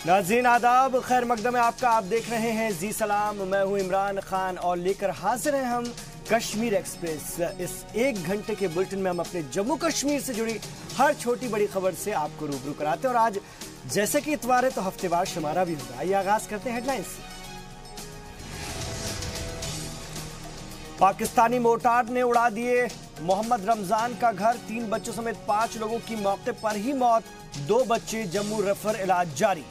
नाज़रीन आदाब, खैर मकदम है आपका। आप देख रहे हैं जी सलाम, मैं हूं इमरान खान और लेकर हाजिर हैं हम कश्मीर एक्सप्रेस। इस एक घंटे के बुलेटिन में हम अपने जम्मू कश्मीर से जुड़ी हर छोटी बड़ी खबर से आपको रूबरू कराते हैं। और आज जैसे कि इतवार है तो हफ्तेवार शुमारा भी होगा। आइए आगाज करते हैं हेडलाइंस से। पाकिस्तानी मोर्टार ने उड़ा दिए मोहम्मद रमजान का घर, 3 बच्चों समेत 5 लोगों की मौके पर ही मौत, 2 बच्चे जम्मू रेफर, इलाज जारी।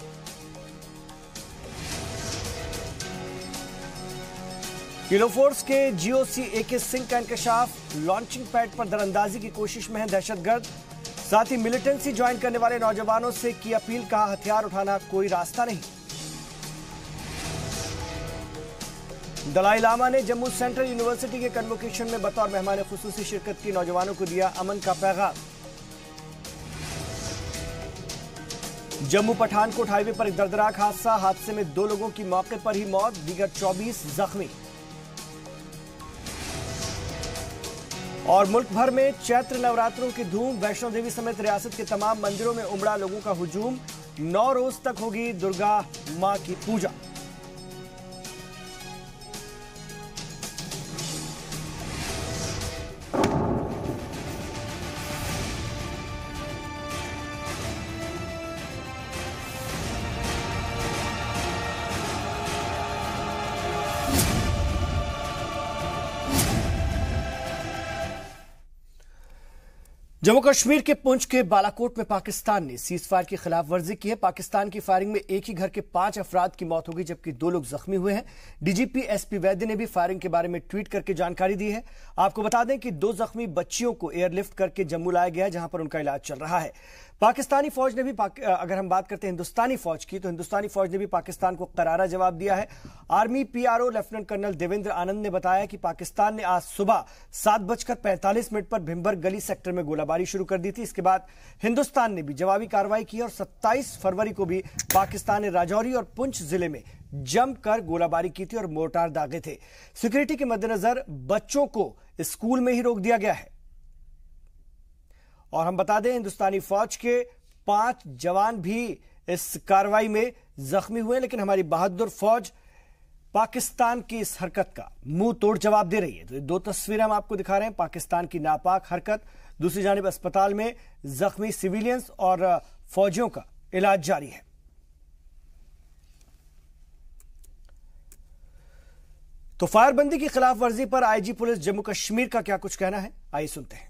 किलो फोर्स के जीओसी AK सिंह का इंकशाफ, लॉन्चिंग पैड पर दरअंदाजी की कोशिश में है दहशतगर्द। साथ ही मिलिटेंसी ज्वाइन करने वाले नौजवानों से की अपील, कहा हथियार उठाना कोई रास्ता नहीं। दलाई लामा ने जम्मू सेंट्रल यूनिवर्सिटी के कन्वोकेशन में बतौर मेहमान खुसूसी शिरकत की, नौजवानों को दिया अमन का पैगाम। जम्मू पठानकोट हाईवे पर एक दर्दनाक हादसे में 2 लोगों की मौके पर ही मौत, दीगर 24 जख्मी। और मुल्क भर में चैत्र नवरात्रों की धूम, वैष्णो देवी समेत रियासत के तमाम मंदिरों में उमड़ा लोगों का हुजूम, 9 रोज तक होगी दुर्गा मां की पूजा। जम्मू कश्मीर के पुंछ के बालाकोट में पाकिस्तान ने सीजफायर की खिलाफ वर्जी की है। पाकिस्तान की फायरिंग में एक ही घर के 5 अफराद की मौत हो गई, जबकि 2 लोग जख्मी हुए हैं। डीजीपी SP वैद्य ने भी फायरिंग के बारे में ट्वीट करके जानकारी दी है। आपको बता दें कि 2 जख्मी बच्चियों को एयरलिफ्ट करके जम्मू लाया गया है, जहां पर उनका इलाज चल रहा है। पाकिस्तानी फौज ने भी अगर हम बात करते हैं हिंदुस्तानी फौज की, तो हिंदुस्तानी फौज ने भी पाकिस्तान को करारा जवाब दिया है। Army PRO lieutenant colonel Devendra Anand ने बताया कि पाकिस्तान ने आज सुबह 7:45 पर भिम्बर गली सेक्टर में गोलाबारी शुरू कर दी थी। इसके बाद हिंदुस्तान ने भी जवाबी कार्रवाई की और 27 फरवरी को भी पाकिस्तान ने राजौरी और पुंछ जिले में जमकर गोलाबारी की थी और मोर्टार दागे थे। सिक्योरिटी के मद्देनजर बच्चों को स्कूल में ही रोक दिया गया है। और हम बता दें हिंदुस्तानी फौज के 5 जवान भी इस कार्रवाई में जख्मी हुए, लेकिन हमारी बहादुर फौज पाकिस्तान की इस हरकत का मुंह तोड़ जवाब दे रही है। तो ये 2 तस्वीरें हम आपको दिखा रहे हैं, पाकिस्तान की नापाक हरकत, दूसरी जानिब अस्पताल में जख्मी सिविलियंस और फौजियों का इलाज जारी है। तो फायरबंदी की खिलाफ वर्जी पर IG पुलिस जम्मू कश्मीर का क्या कुछ कहना है, आइए सुनते हैं।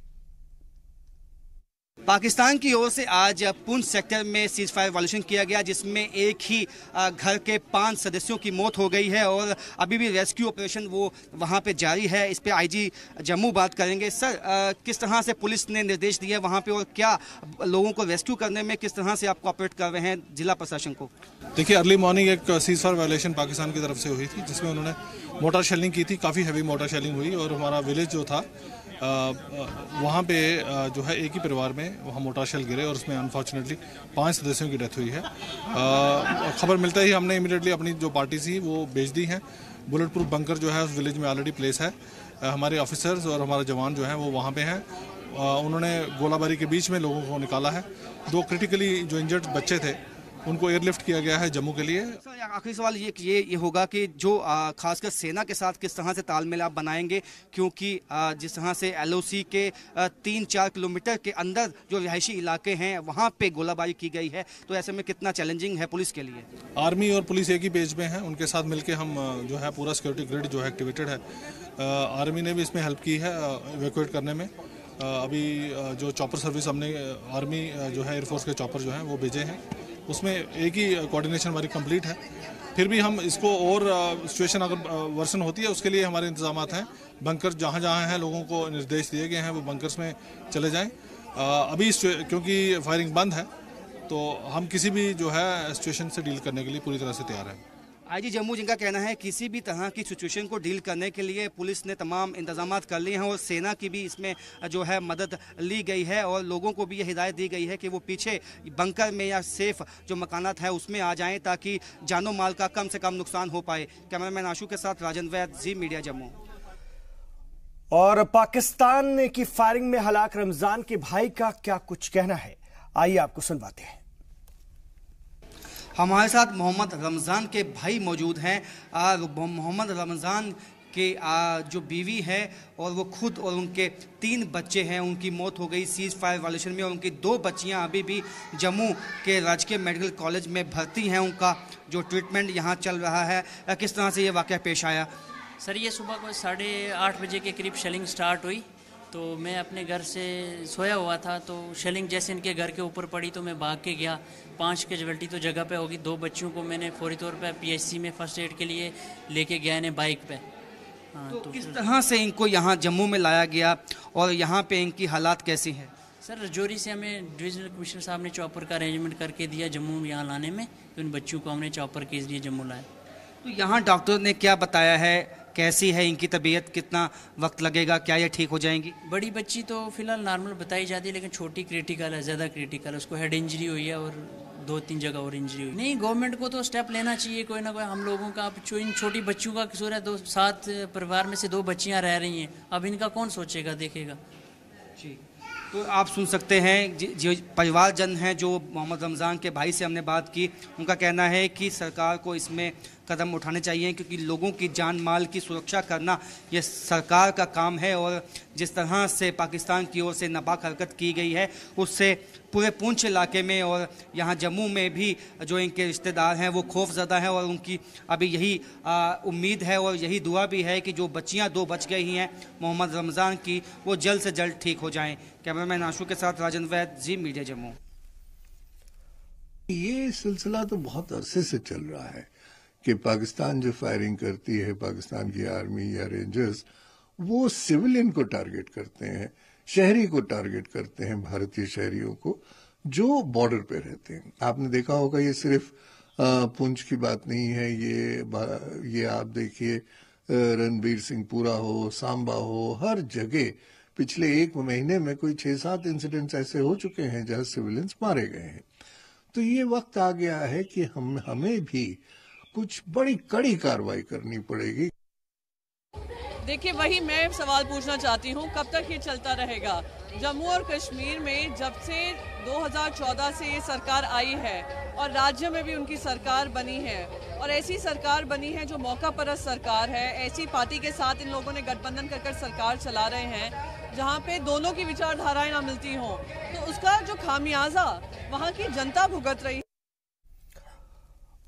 पाकिस्तान की ओर से आज पुंछ सेक्टर में सीज फायर वायलेशन किया गया, जिसमें एक ही घर के 5 सदस्यों की मौत हो गई है और अभी भी रेस्क्यू ऑपरेशन वो वहां पे जारी है। इस पे IG जम्मू बात करेंगे। सर, किस तरह से पुलिस ने निर्देश दिए वहां पे और क्या लोगों को रेस्क्यू करने में किस तरह से आप कोऑपरेट कर रहे हैं जिला प्रशासन को? देखिए, अर्ली मॉर्निंग एक सीज फायर वायलेशन पाकिस्तान की तरफ से हुई थी, जिसमें उन्होंने मोटर शेलिंग की थी। काफ़ी हैवी मोटर शेलिंग हुई और हमारा विलेज जो था वहाँ पे जो है एक ही परिवार में वहाँ मोटर शेल गिरे और उसमें अनफॉर्चुनेटली 5 सदस्यों की डेथ हुई है। खबर मिलते ही हमने इमीडिएटली अपनी जो पार्टी थी वो भेज दी है। बुलेट प्रूफ बंकर जो है उस विलेज में ऑलरेडी प्लेस है। हमारे ऑफिसर्स और हमारे जवान जो हैं वो वहाँ पे हैं। उन्होंने गोलाबारी के बीच में लोगों को निकाला है। 2 क्रिटिकली जो इंजर्ड बच्चे थे उनको एयरलिफ्ट किया गया है जम्मू के लिए। आखिरी सवाल ये होगा कि जो खासकर सेना के साथ किस तरह से तालमेल आप बनाएंगे, क्योंकि जिस तरह से LOC के 3-4 किलोमीटर के अंदर जो रिहायशी इलाके हैं वहां पे गोलाबारी की गई है, तो ऐसे में कितना चैलेंजिंग है पुलिस के लिए? आर्मी और पुलिस एक ही पेज में है, उनके साथ मिलकर हम जो है पूरा सिक्योरिटी ग्रिड जो है एक्टिवेटेड है। आर्मी ने भी इसमें हेल्प की है इवैक्यूएट करने में। अभी जो चॉपर सर्विस हमने आर्मी जो है एयरफोर्स के चॉपर जो हैं वो भेजे हैं, उसमें एक ही कोऑर्डिनेशन हमारी कंप्लीट है। फिर भी हम इसको और सिचुएशन अगर वर्सन होती है उसके लिए हमारे इंतजाम हैं। बंकर जहाँ जहाँ हैं लोगों को निर्देश दिए गए हैं वो बंकर्स में चले जाएं। अभी क्योंकि फायरिंग बंद है तो हम किसी भी जो है सिचुएशन से डील करने के लिए पूरी तरह से तैयार हैं। IG जम्मू जिनका कहना है किसी भी तरह की सिचुएशन को डील करने के लिए पुलिस ने तमाम इंतजामात कर लिए हैं और सेना की भी इसमें जो है मदद ली गई है और लोगों को भी ये हिदायत दी गई है कि वो पीछे बंकर में या सेफ जो मकानात है उसमें आ जाएं ताकि जानो माल का कम से कम नुकसान हो पाए। कैमरामैन आशु के साथ राजन वैद, जी मीडिया जम्मू। और पाकिस्तान की फायरिंग में हलाक रमजान के भाई का क्या कुछ कहना है, आइए आपको सुनवाते हैं। हमारे साथ मोहम्मद रमज़ान के भाई मौजूद हैं। मोहम्मद रमज़ान के जो बीवी है और वो खुद और उनके 3 बच्चे हैं, उनकी मौत हो गई सीज़ फायर वायलेशन में। और उनकी 2 बच्चियां अभी भी जम्मू के राजकीय मेडिकल कॉलेज में भर्ती हैं। उनका जो ट्रीटमेंट यहाँ चल रहा है, किस तरह से ये वाक़या पेश आया? सर, ये सुबह को 8:30 बजे के करीब शेलिंग स्टार्ट हुई, तो मैं अपने घर से सोया हुआ था, तो शेलिंग जैसे इनके घर के ऊपर पड़ी तो मैं भाग के गया। 5 कैजुअल्टी तो जगह पे होगी। 2 बच्चियों को मैंने फौरी तौर पे PHC में फर्स्ट एड के लिए लेके गया इन्हें बाइक पे। तो किस तरह से इनको यहाँ जम्मू में लाया गया और यहाँ पे इनकी हालात कैसी हैं? सर, रजौरी से हमें डिविजनल कमिश्नर साहब ने चॉपर का अरेंजमेंट करके दिया जम्मू यहाँ लाने में, तो इन बच्चों को हमने चॉपर के लिए जम्मू लाया। तो यहाँ डॉक्टर ने क्या बताया है, कैसी है इनकी तबीयत, कितना वक्त लगेगा, क्या ये ठीक हो जाएंगी? बड़ी बच्ची तो फिलहाल नॉर्मल बताई जाती है, लेकिन छोटी क्रिटिकल है, ज़्यादा क्रिटिकल है। उसको हेड इंजरी हुई है और 2-3 जगह और इंजरी हुई। नहीं, गवर्नमेंट को तो स्टेप लेना चाहिए कोई ना कोई। हम लोगों का अब इन छोटी बच्चियों का कसूर है। 7 परिवार में से 2 बच्चियां रह रही हैं, अब इनका कौन सोचेगा, देखेगा? जी, तो आप सुन सकते हैं जो परिवारजन हैं, जो मोहम्मद रमज़ान के भाई से हमने बात की, उनका कहना है कि सरकार को इसमें कदम उठाने चाहिए, क्योंकि लोगों की जान माल की सुरक्षा करना ये सरकार का काम है। और जिस तरह से पाकिस्तान की ओर से नापाक हरकत की गई है, उससे पूरे पूंछ इलाके में और यहाँ जम्मू में भी जो इनके रिश्तेदार हैं वो खौफज़दा हैं। और उनकी अभी यही उम्मीद है और यही दुआ भी है कि जो बच्चियाँ 2 बच गई हैं मोहम्मद रमज़ान की, वो जल्द से जल्द ठीक हो जाएं। कैमरामैन आशु के साथ राजन वैद, जी मीडिया जम्मू। ये सिलसिला तो बहुत अरसे से चल रहा है कि पाकिस्तान जो फायरिंग करती है, पाकिस्तान की आर्मी या रेंजर्स, वो सिविलियन को टारगेट करते हैं, शहरी को टारगेट करते हैं, भारतीय शहरियों को जो बॉर्डर पे रहते हैं। आपने देखा होगा, ये सिर्फ पुंछ की बात नहीं है। ये आप देखिए, रणबीर सिंहपुरा हो, सांबा हो, हर जगह पिछले 1 महीने में कोई 6-7 इंसिडेंट्स ऐसे हो चुके हैं जहां सिविलियंस मारे गए हैं। तो ये वक्त आ गया है कि हमें भी कुछ बड़ी कड़ी कार्रवाई करनी पड़ेगी। देखिए, वही मैं सवाल पूछना चाहती हूँ, कब तक ये चलता रहेगा? जम्मू और कश्मीर में जब से 2014 से ये सरकार आई है और राज्य में भी उनकी सरकार बनी है, और ऐसी सरकार बनी है जो मौका परस्त सरकार है, ऐसी पार्टी के साथ इन लोगों ने गठबंधन कर सरकार चला रहे हैं जहाँ पे दोनों की विचारधाराएं ना मिलती हों, तो उसका जो खामियाजा वहाँ की जनता भुगत रही।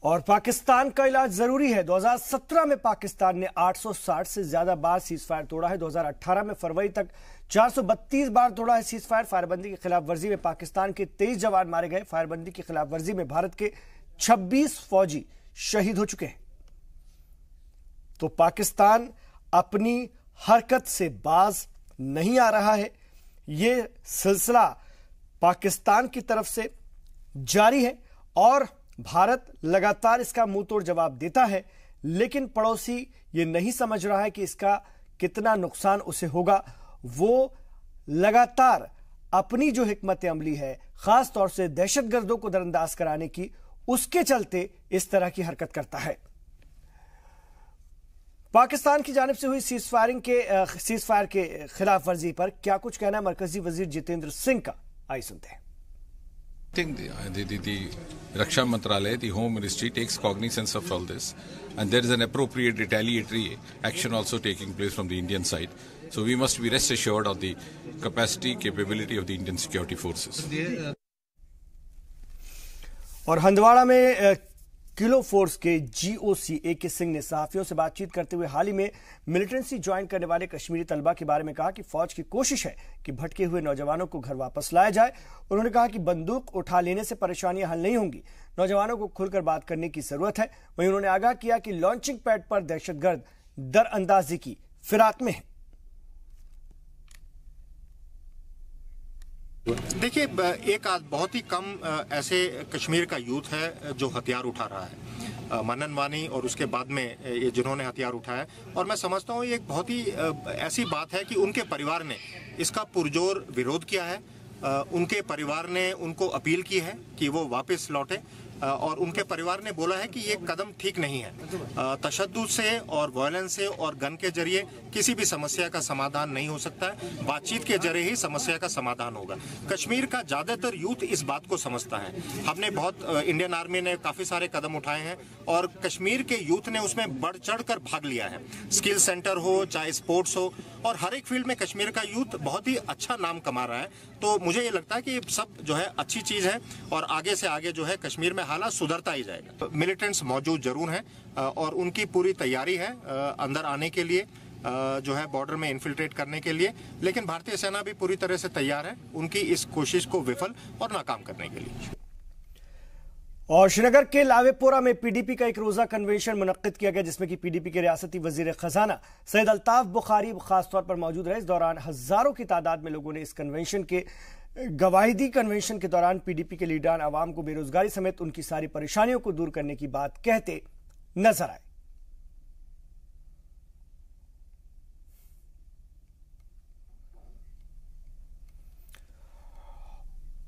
और पाकिस्तान का इलाज जरूरी है। 2017 में पाकिस्तान ने 860 से ज्यादा बार सीज फायर तोड़ा है। 2018 में फरवरी तक 432 बार तोड़ा है सीज फायर। फायरबंदी की खिलाफ वर्जी में पाकिस्तान के 23 जवान मारे गए। फायरबंदी की खिलाफ वर्जी में भारत के 26 फौजी शहीद हो चुके हैं। तो पाकिस्तान अपनी हरकत से बाज नहीं आ रहा है। यह सिलसिला पाकिस्तान की तरफ से जारी है और भारत लगातार इसका मुंह तोड़ जवाब देता है, लेकिन पड़ोसी ये नहीं समझ रहा है कि इसका कितना नुकसान उसे होगा। वो लगातार अपनी जो हिकमत अमली है, खास तौर से दहशतगर्दों को दरअंदाज कराने की, उसके चलते इस तरह की हरकत करता है। पाकिस्तान की जानिब से हुई सीज फायर के खिलाफ वर्जी पर क्या कुछ कहना है मरकजी वजीर जितेंद्र सिंह का, आइए सुनते हैं। I think the Raksha Mantralaya, the Home Ministry, takes cognizance of all this, and there is an appropriate retaliatory action also taking place from the Indian side. So we must be rest assured of the capacity, capability of the Indian security forces. और हंदवाड़ा में kilo force के GOC AK Singh ने सहाफियों से बातचीत करते हुए हाल ही में militancy join करने वाले कश्मीरी तलबा के बारे में कहा कि फौज की कोशिश है कि भटके हुए नौजवानों को घर वापस लाया जाए। उन्होंने कहा कि बंदूक उठा लेने से परेशानियां हल नहीं होंगी, नौजवानों को खुलकर बात करने की जरूरत है। वहीं उन्होंने आगाह किया कि लॉन्चिंग पैड पर दहशतगर्द दरअंदाजी की फिराक में है। देखिए, एक बहुत ही कम ऐसे कश्मीर का यूथ है जो हथियार उठा रहा है। मनन वानी और उसके बाद में ये जिन्होंने हथियार उठाया, और मैं समझता हूँ ये एक बहुत ही ऐसी बात है कि उनके परिवार ने इसका पुरजोर विरोध किया है। उनके परिवार ने उनको अपील की है कि वो वापस लौटे, और उनके परिवार ने बोला है कि ये कदम ठीक नहीं है। तशद्दुद से और वायलेंस से और गन के जरिए किसी भी समस्या का समाधान नहीं हो सकता है। बातचीत के जरिए ही समस्या का समाधान होगा। कश्मीर का ज्यादातर यूथ इस बात को समझता है। हमने बहुत इंडियन आर्मी ने काफी सारे कदम उठाए हैं और कश्मीर के यूथ ने उसमें बढ़ चढ़ कर भाग लिया है। स्किल सेंटर हो, चाहे स्पोर्ट्स हो, और हर एक फील्ड में कश्मीर का यूथ बहुत ही अच्छा नाम कमा रहा है। तो मुझे ये लगता है कि सब जो है अच्छी चीज है और आगे से आगे जो है कश्मीर में हालात सुधरता ही जाएगा। मिलिटेंट्स मौजूद जरूर हैं और उनकी पूरी तैयारी है अंदर आने के लिए, जो है बॉर्डर में इन्फिल्ट्रेट करने के लिए, लेकिन भारतीय सेना भी पूरी तरह से तैयार है उनकी इस कोशिश को विफल और नाकाम करने के लिए। और श्रीनगर के लावेपोरा में पीडीपी का एक रोजा कन्वेंशन मुनक्किद किया गया, जिसमें कि पीडीपी के रियासती वजीर खजाना सैयद अल्ताफ बुखारी खासतौर पर मौजूद रहे। इस दौरान हजारों की तादाद में लोगों ने इस कन्वेंशन के गवाही दी। कन्वेंशन के दौरान पीडीपी के लीडरान आवाम को बेरोजगारी समेत उनकी सारी परेशानियों को दूर करने की बात कहते नजर आए।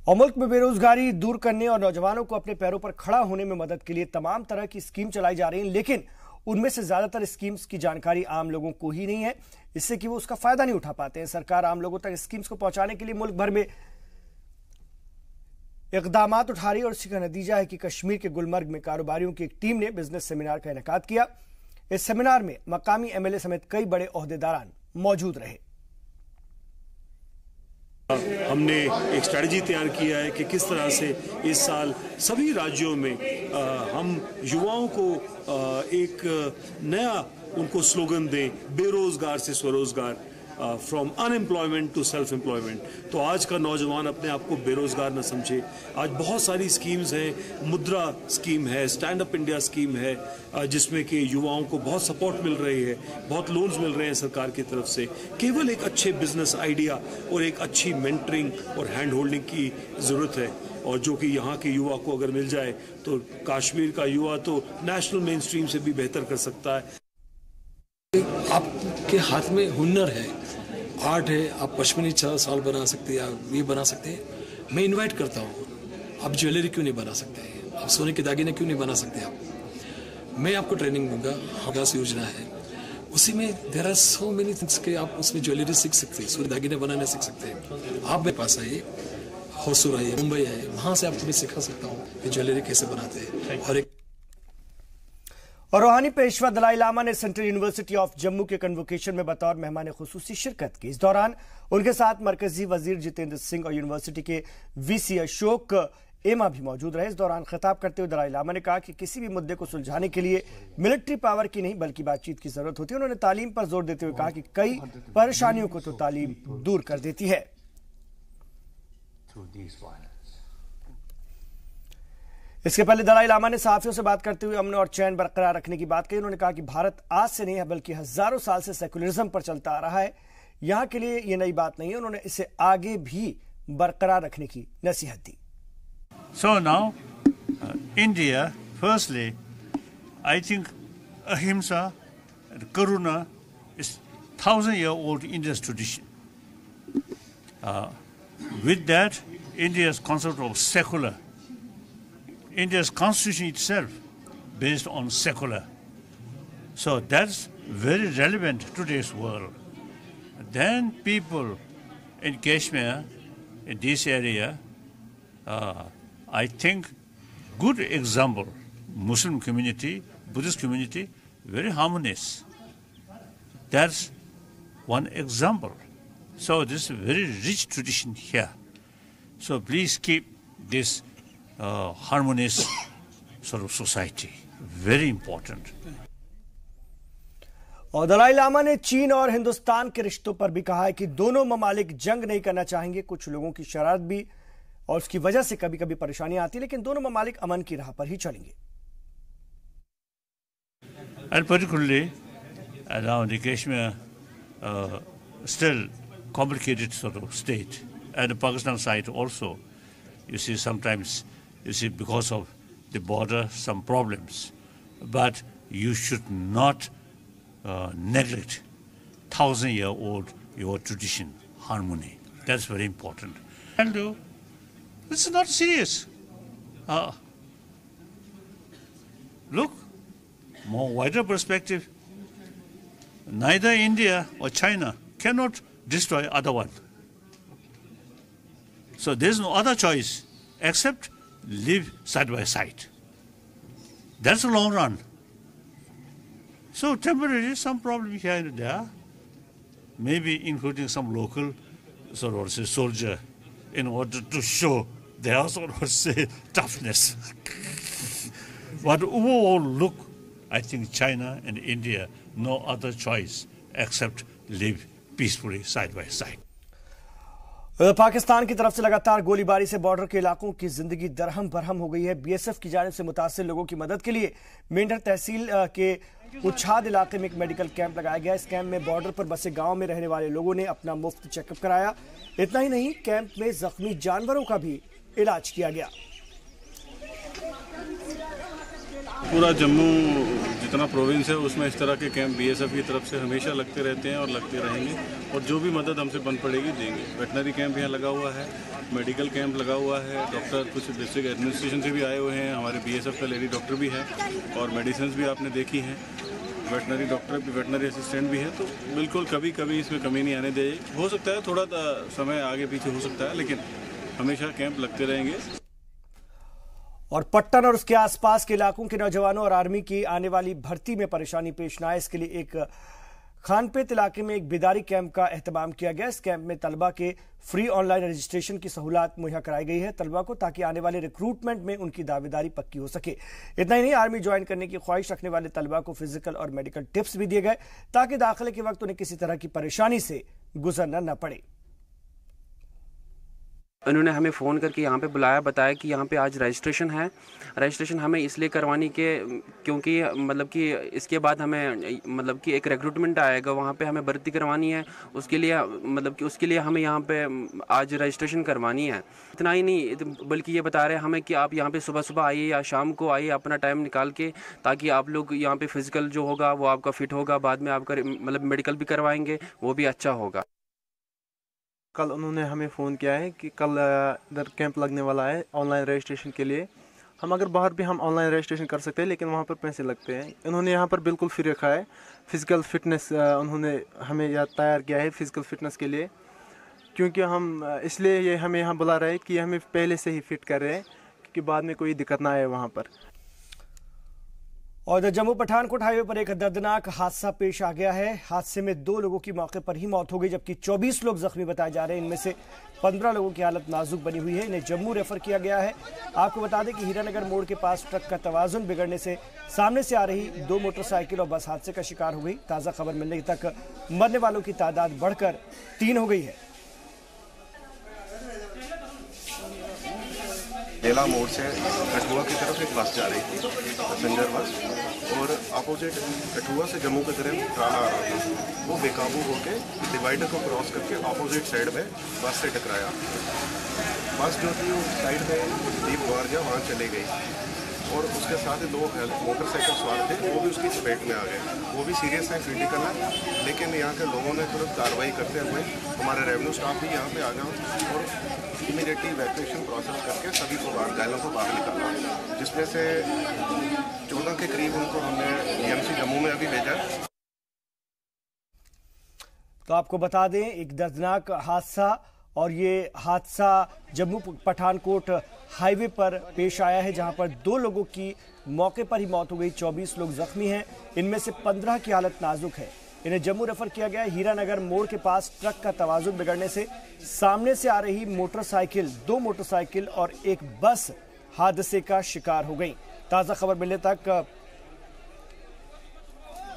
और मुल्क में बेरोजगारी दूर करने और नौजवानों को अपने पैरों पर खड़ा होने में मदद के लिए तमाम तरह की स्कीम चलाई जा रही हैं, लेकिन उनमें से ज्यादातर स्कीम्स की जानकारी आम लोगों को ही नहीं है, इससे कि वो उसका फायदा नहीं उठा पाते हैं। सरकार आम लोगों तक स्कीम्स को पहुंचाने के लिए मुल्क भर में इकदाम उठा रही है और इसी का नतीजा है कि कश्मीर के गुलमर्ग में कारोबारियों की एक टीम ने बिजनेस सेमिनार का इनेकाद किया। इस सेमिनार में मकामी एमएलए समेत कई बड़े ओहदेदारान मौजूद रहे। हमने एक स्ट्रैटेजी तैयार किया है कि किस तरह से इस साल सभी राज्यों में हम युवाओं को एक नया उनको स्लोगन दें, बेरोजगार से स्वरोजगार, from unemployment to self employment. तो आज का नौजवान अपने आप को बेरोजगार न समझे। आज बहुत सारी स्कीम्स हैं, मुद्रा स्कीम है, स्टैंड अप इंडिया स्कीम है, जिसमें कि युवाओं को बहुत सपोर्ट मिल रही है, बहुत लोन्स मिल रहे हैं सरकार की तरफ से। केवल एक अच्छे बिजनेस आइडिया और एक अच्छी मेंटरिंग और हैंड होल्डिंग की ज़रूरत है, और जो कि यहाँ के युवा को अगर मिल जाए तो कश्मीर का युवा तो नेशनल मेन स्ट्रीम से भी बेहतर कर सकता है। आपके हाथ में हुनर है, आर्ट है, आप पश्मीनी शाल बना सकते हैं, आप ये बना सकते हैं। मैं इनवाइट करता हूँ, आप ज्वेलरी क्यों नहीं बना सकते हैं, आप सोने के दागिने क्यों नहीं बना सकते आप। मैं आपको ट्रेनिंग दूंगा, विकास योजना है, उसी में there are so many things के आप उसमें ज्वेलरी सीख सकते हैं, सोने दागिने बनाने सीख सकते हैं। आप मेरे पास आइए, होसूर आइए, मुंबई आइए, वहाँ से आपको मैं सिखा सकता हूँ कि ज्वेलरी कैसे बनाते हैं। और रूहानी पेशवा दलाई लामा ने सेंट्रल यूनिवर्सिटी ऑफ जम्मू के कन्वोकेशन में बतौर मेहमान खुसूसी शिरकत की। इस दौरान उनके साथ मरकजी वजीर जितेंद्र सिंह और यूनिवर्सिटी के वीसी अशोक एमा भी मौजूद रहे। इस दौरान खिताब करते हुए दलाई लामा ने कहा कि किसी भी मुद्दे को सुलझाने के लिए मिलिट्री पावर की नहीं बल्कि बातचीत की जरूरत होती है। उन्होंने तालीम पर जोर देते हुए कहा कि कई परेशानियों को तो तालीम दूर कर देती है। इसके पहले दलाई लामा ने सहाफियों से बात करते हुए अमन और चैन बरकरार रखने की बात कही। उन्होंने कहा कि भारत आज से नहीं है बल्कि हजारों साल से सेकुलरिज्म पर चलता आ रहा है, यहां के लिए यह नई बात नहीं है। उन्होंने इसे आगे भी बरकरार रखने की नसीहत दी। So now, India, firstly, I think ahimsa, karuna is 1,000-year-old India's tradition. With that, India's concept of secular, India's constitution itself based on secular. So that's very relevant to today's world. Then people in Kashmir, in this area, I think good example, Muslim community, Buddhist community, very harmonious. That's one example. So this is a very rich tradition here. So please keep this harmonious sort of society. Very important. और दलाई लामा ने चीन और हिंदुस्तान के रिश्तों पर भी कहा है कि दोनों ममालिक जंग नहीं करना चाहेंगे। कुछ लोगों की शरारत भी और उसकी वजह से कभी कभी परेशानियां आती, लेकिन दोनों ममालिक अमन की राह पर ही चलेंगे। And particularly around the Kashmir, still complicated sort of state, and the Pakistan side also, you see sometimes, you see because of the border some problems, but you should not neglect 1,000-year-old your tradition, harmony. That's very important. And this is not serious. Look, more wider perspective. Neither India or China cannot destroy other one. So there's no other choice except live side by side. That's a long run. So temporarily some problem here and there, maybe including some local sort of say soldier in order to show their sort of say toughness. But overall look, I think China and India no other choice except live peacefully side by side. Pakistan की तरफ से लगातार गोलीबारी से border के इलाकों की जिंदगी दरहम बरहम हो गई है। बीएसएफ की जानिब से मुतासिर लोगों की मदद के लिए मेंढर तहसील के उछाद इलाके में एक मेडिकल कैंप लगाया गया। इस कैंप में बॉर्डर पर बसे गांव में रहने वाले लोगों ने अपना मुफ्त चेकअप कराया। इतना ही नहीं, कैंप में जख्मी जानवरों का भी इलाज किया गया। पूरा जम्मू जितना प्रोविंस है उसमें इस तरह के कैंप बीएसएफ की तरफ से हमेशा लगते रहते हैं और लगते रहेंगे, और जो भी मदद हमसे बन पड़ेगी देंगे। वेटनरी कैंप यहाँ लगा हुआ है, मेडिकल कैंप लगा हुआ है, डॉक्टर कुछ डिस्ट्रिक्ट एडमिनिस्ट्रेशन से भी आए हुए हैं, हमारे बीएसएफ का लेडी डॉक्टर भी है और मेडिसिन भी आपने देखी हैं, वेटनरी डॉक्टर भी, वेटनरी असिस्टेंट भी है। तो बिल्कुल कभी कभी इसमें कमी नहीं आने दे। हो सकता है थोड़ा समय आगे पीछे हो सकता है, लेकिन हमेशा कैंप लगते रहेंगे। और पट्टन और उसके आसपास के इलाकों के नौजवानों और आर्मी की आने वाली भर्ती में परेशानी पेश न आए, इसके लिए एक खानपेत इलाके में एक बेदारी कैंप का एहतमाम किया गया। इस कैंप में तलबा के फ्री ऑनलाइन रजिस्ट्रेशन की सहूलत मुहैया कराई गई है तलबा को, ताकि आने वाले रिक्रूटमेंट में उनकी दावेदारी पक्की हो सके। इतना ही नहीं, आर्मी ज्वाइन करने की ख्वाहिश रखने वाले तलबा को फिजिकल और मेडिकल टिप्स भी दिए गए, ताकि दाखिले के वक्त उन्हें किसी तरह की परेशानी से गुजरना न पड़े। उन्होंने हमें फ़ोन करके यहाँ पे बुलाया, बताया कि यहाँ पे आज रजिस्ट्रेशन है। रजिस्ट्रेशन हमें इसलिए करवानी के क्योंकि मतलब कि इसके बाद हमें मतलब कि एक रिक्रूटमेंट आएगा, वहाँ पे हमें भर्ती करवानी है। उसके लिए मतलब कि उसके लिए हमें यहाँ पे आज रजिस्ट्रेशन करवानी है। इतना ही नहीं, बल्कि ये बता रहे हैं हमें कि आप यहाँ पे सुबह सुबह आइए या शाम को आइए अपना टाइम निकाल के, ताकि आप लोग यहाँ पे फिज़िकल जो होगा वो आपका फिट होगा, बाद में आपका मतलब मेडिकल भी करवाएँगे, वो भी अच्छा होगा। कल उन्होंने हमें फ़ोन किया है कि कल इधर कैंप लगने वाला है ऑनलाइन रजिस्ट्रेशन के लिए। हम अगर बाहर भी हम ऑनलाइन रजिस्ट्रेशन कर सकते हैं, लेकिन वहाँ पर पैसे लगते हैं। इन्होंने यहाँ पर बिल्कुल फ्री रखा है। फ़िज़िकल फ़िटनेस उन्होंने हमें यहाँ तैयार किया है फ़िज़िकल फ़िटनेस के लिए, क्योंकि हम इसलिए ये हमें यहाँ बुला रहे हैं कि हमें पहले से ही फ़िट कर रहे हैं, क्योंकि बाद में कोई दिक्कत ना आए वहाँ पर। और जम्मू पठानकोट हाईवे पर एक दर्दनाक हादसा पेश आ गया है। हादसे में 2 लोगों की मौके पर ही मौत हो गई, जबकि 24 लोग जख्मी बताए जा रहे हैं। इनमें से 15 लोगों की हालत नाजुक बनी हुई है, इन्हें जम्मू रेफर किया गया है। आपको बता दें कि हीरानगर मोड़ के पास ट्रक का तवाजुन बिगड़ने से सामने से आ रही 2 मोटरसाइकिल और बस हादसे का शिकार हो गई। ताज़ा खबर मिलने तक मरने वालों की तादाद बढ़कर 3 हो गई है। बेला मोड़ से कठुआ की तरफ एक बस जा रही थी, पैसेंजर बस, और अपोजिट कठुआ से जम्मू की तरफ ट्राला आ रहा था। वो बेकाबू होकर डिवाइडर को क्रॉस करके अपोजिट साइड में बस से टकराया। बस जो थी उस साइड में डीप ग्वारजा वहाँ चली गई, और उसके साथ ही 2 मोटरसाइकिल सवार थे, वो भी उसकी चपेट में आ गए। वो भी सीरियस है, क्रिटिकल है, लेकिन यहाँ के लोगों ने तुरंत कार्रवाई करते हुए हमारे रेवेन्यू स्टाफ भी यहाँ पे आ गया और इमीडिएटली इवैक्यूएशन प्रोसेस करके सभी को घायलों को बाहर निकाला, जिसमें से 14 के करीब उनको हमने डीएमसी जम्मू में अभी भेजा। तो आपको बता दें, एक दर्दनाक हादसा, और ये हादसा जम्मू पठानकोट हाईवे पर पेश आया है, जहां पर 2 लोगों की मौके पर ही मौत हो गई। 24 लोग जख्मी हैं, इनमें से 15 की हालत नाजुक है। इन्हें जम्मू रेफर किया गया। हीरानगर मोड़ के पास ट्रक का तवाजुन बिगड़ने से सामने से आ रही मोटरसाइकिल, 2 मोटरसाइकिल और एक बस हादसे का शिकार हो गई। ताज़ा खबर मिलने तक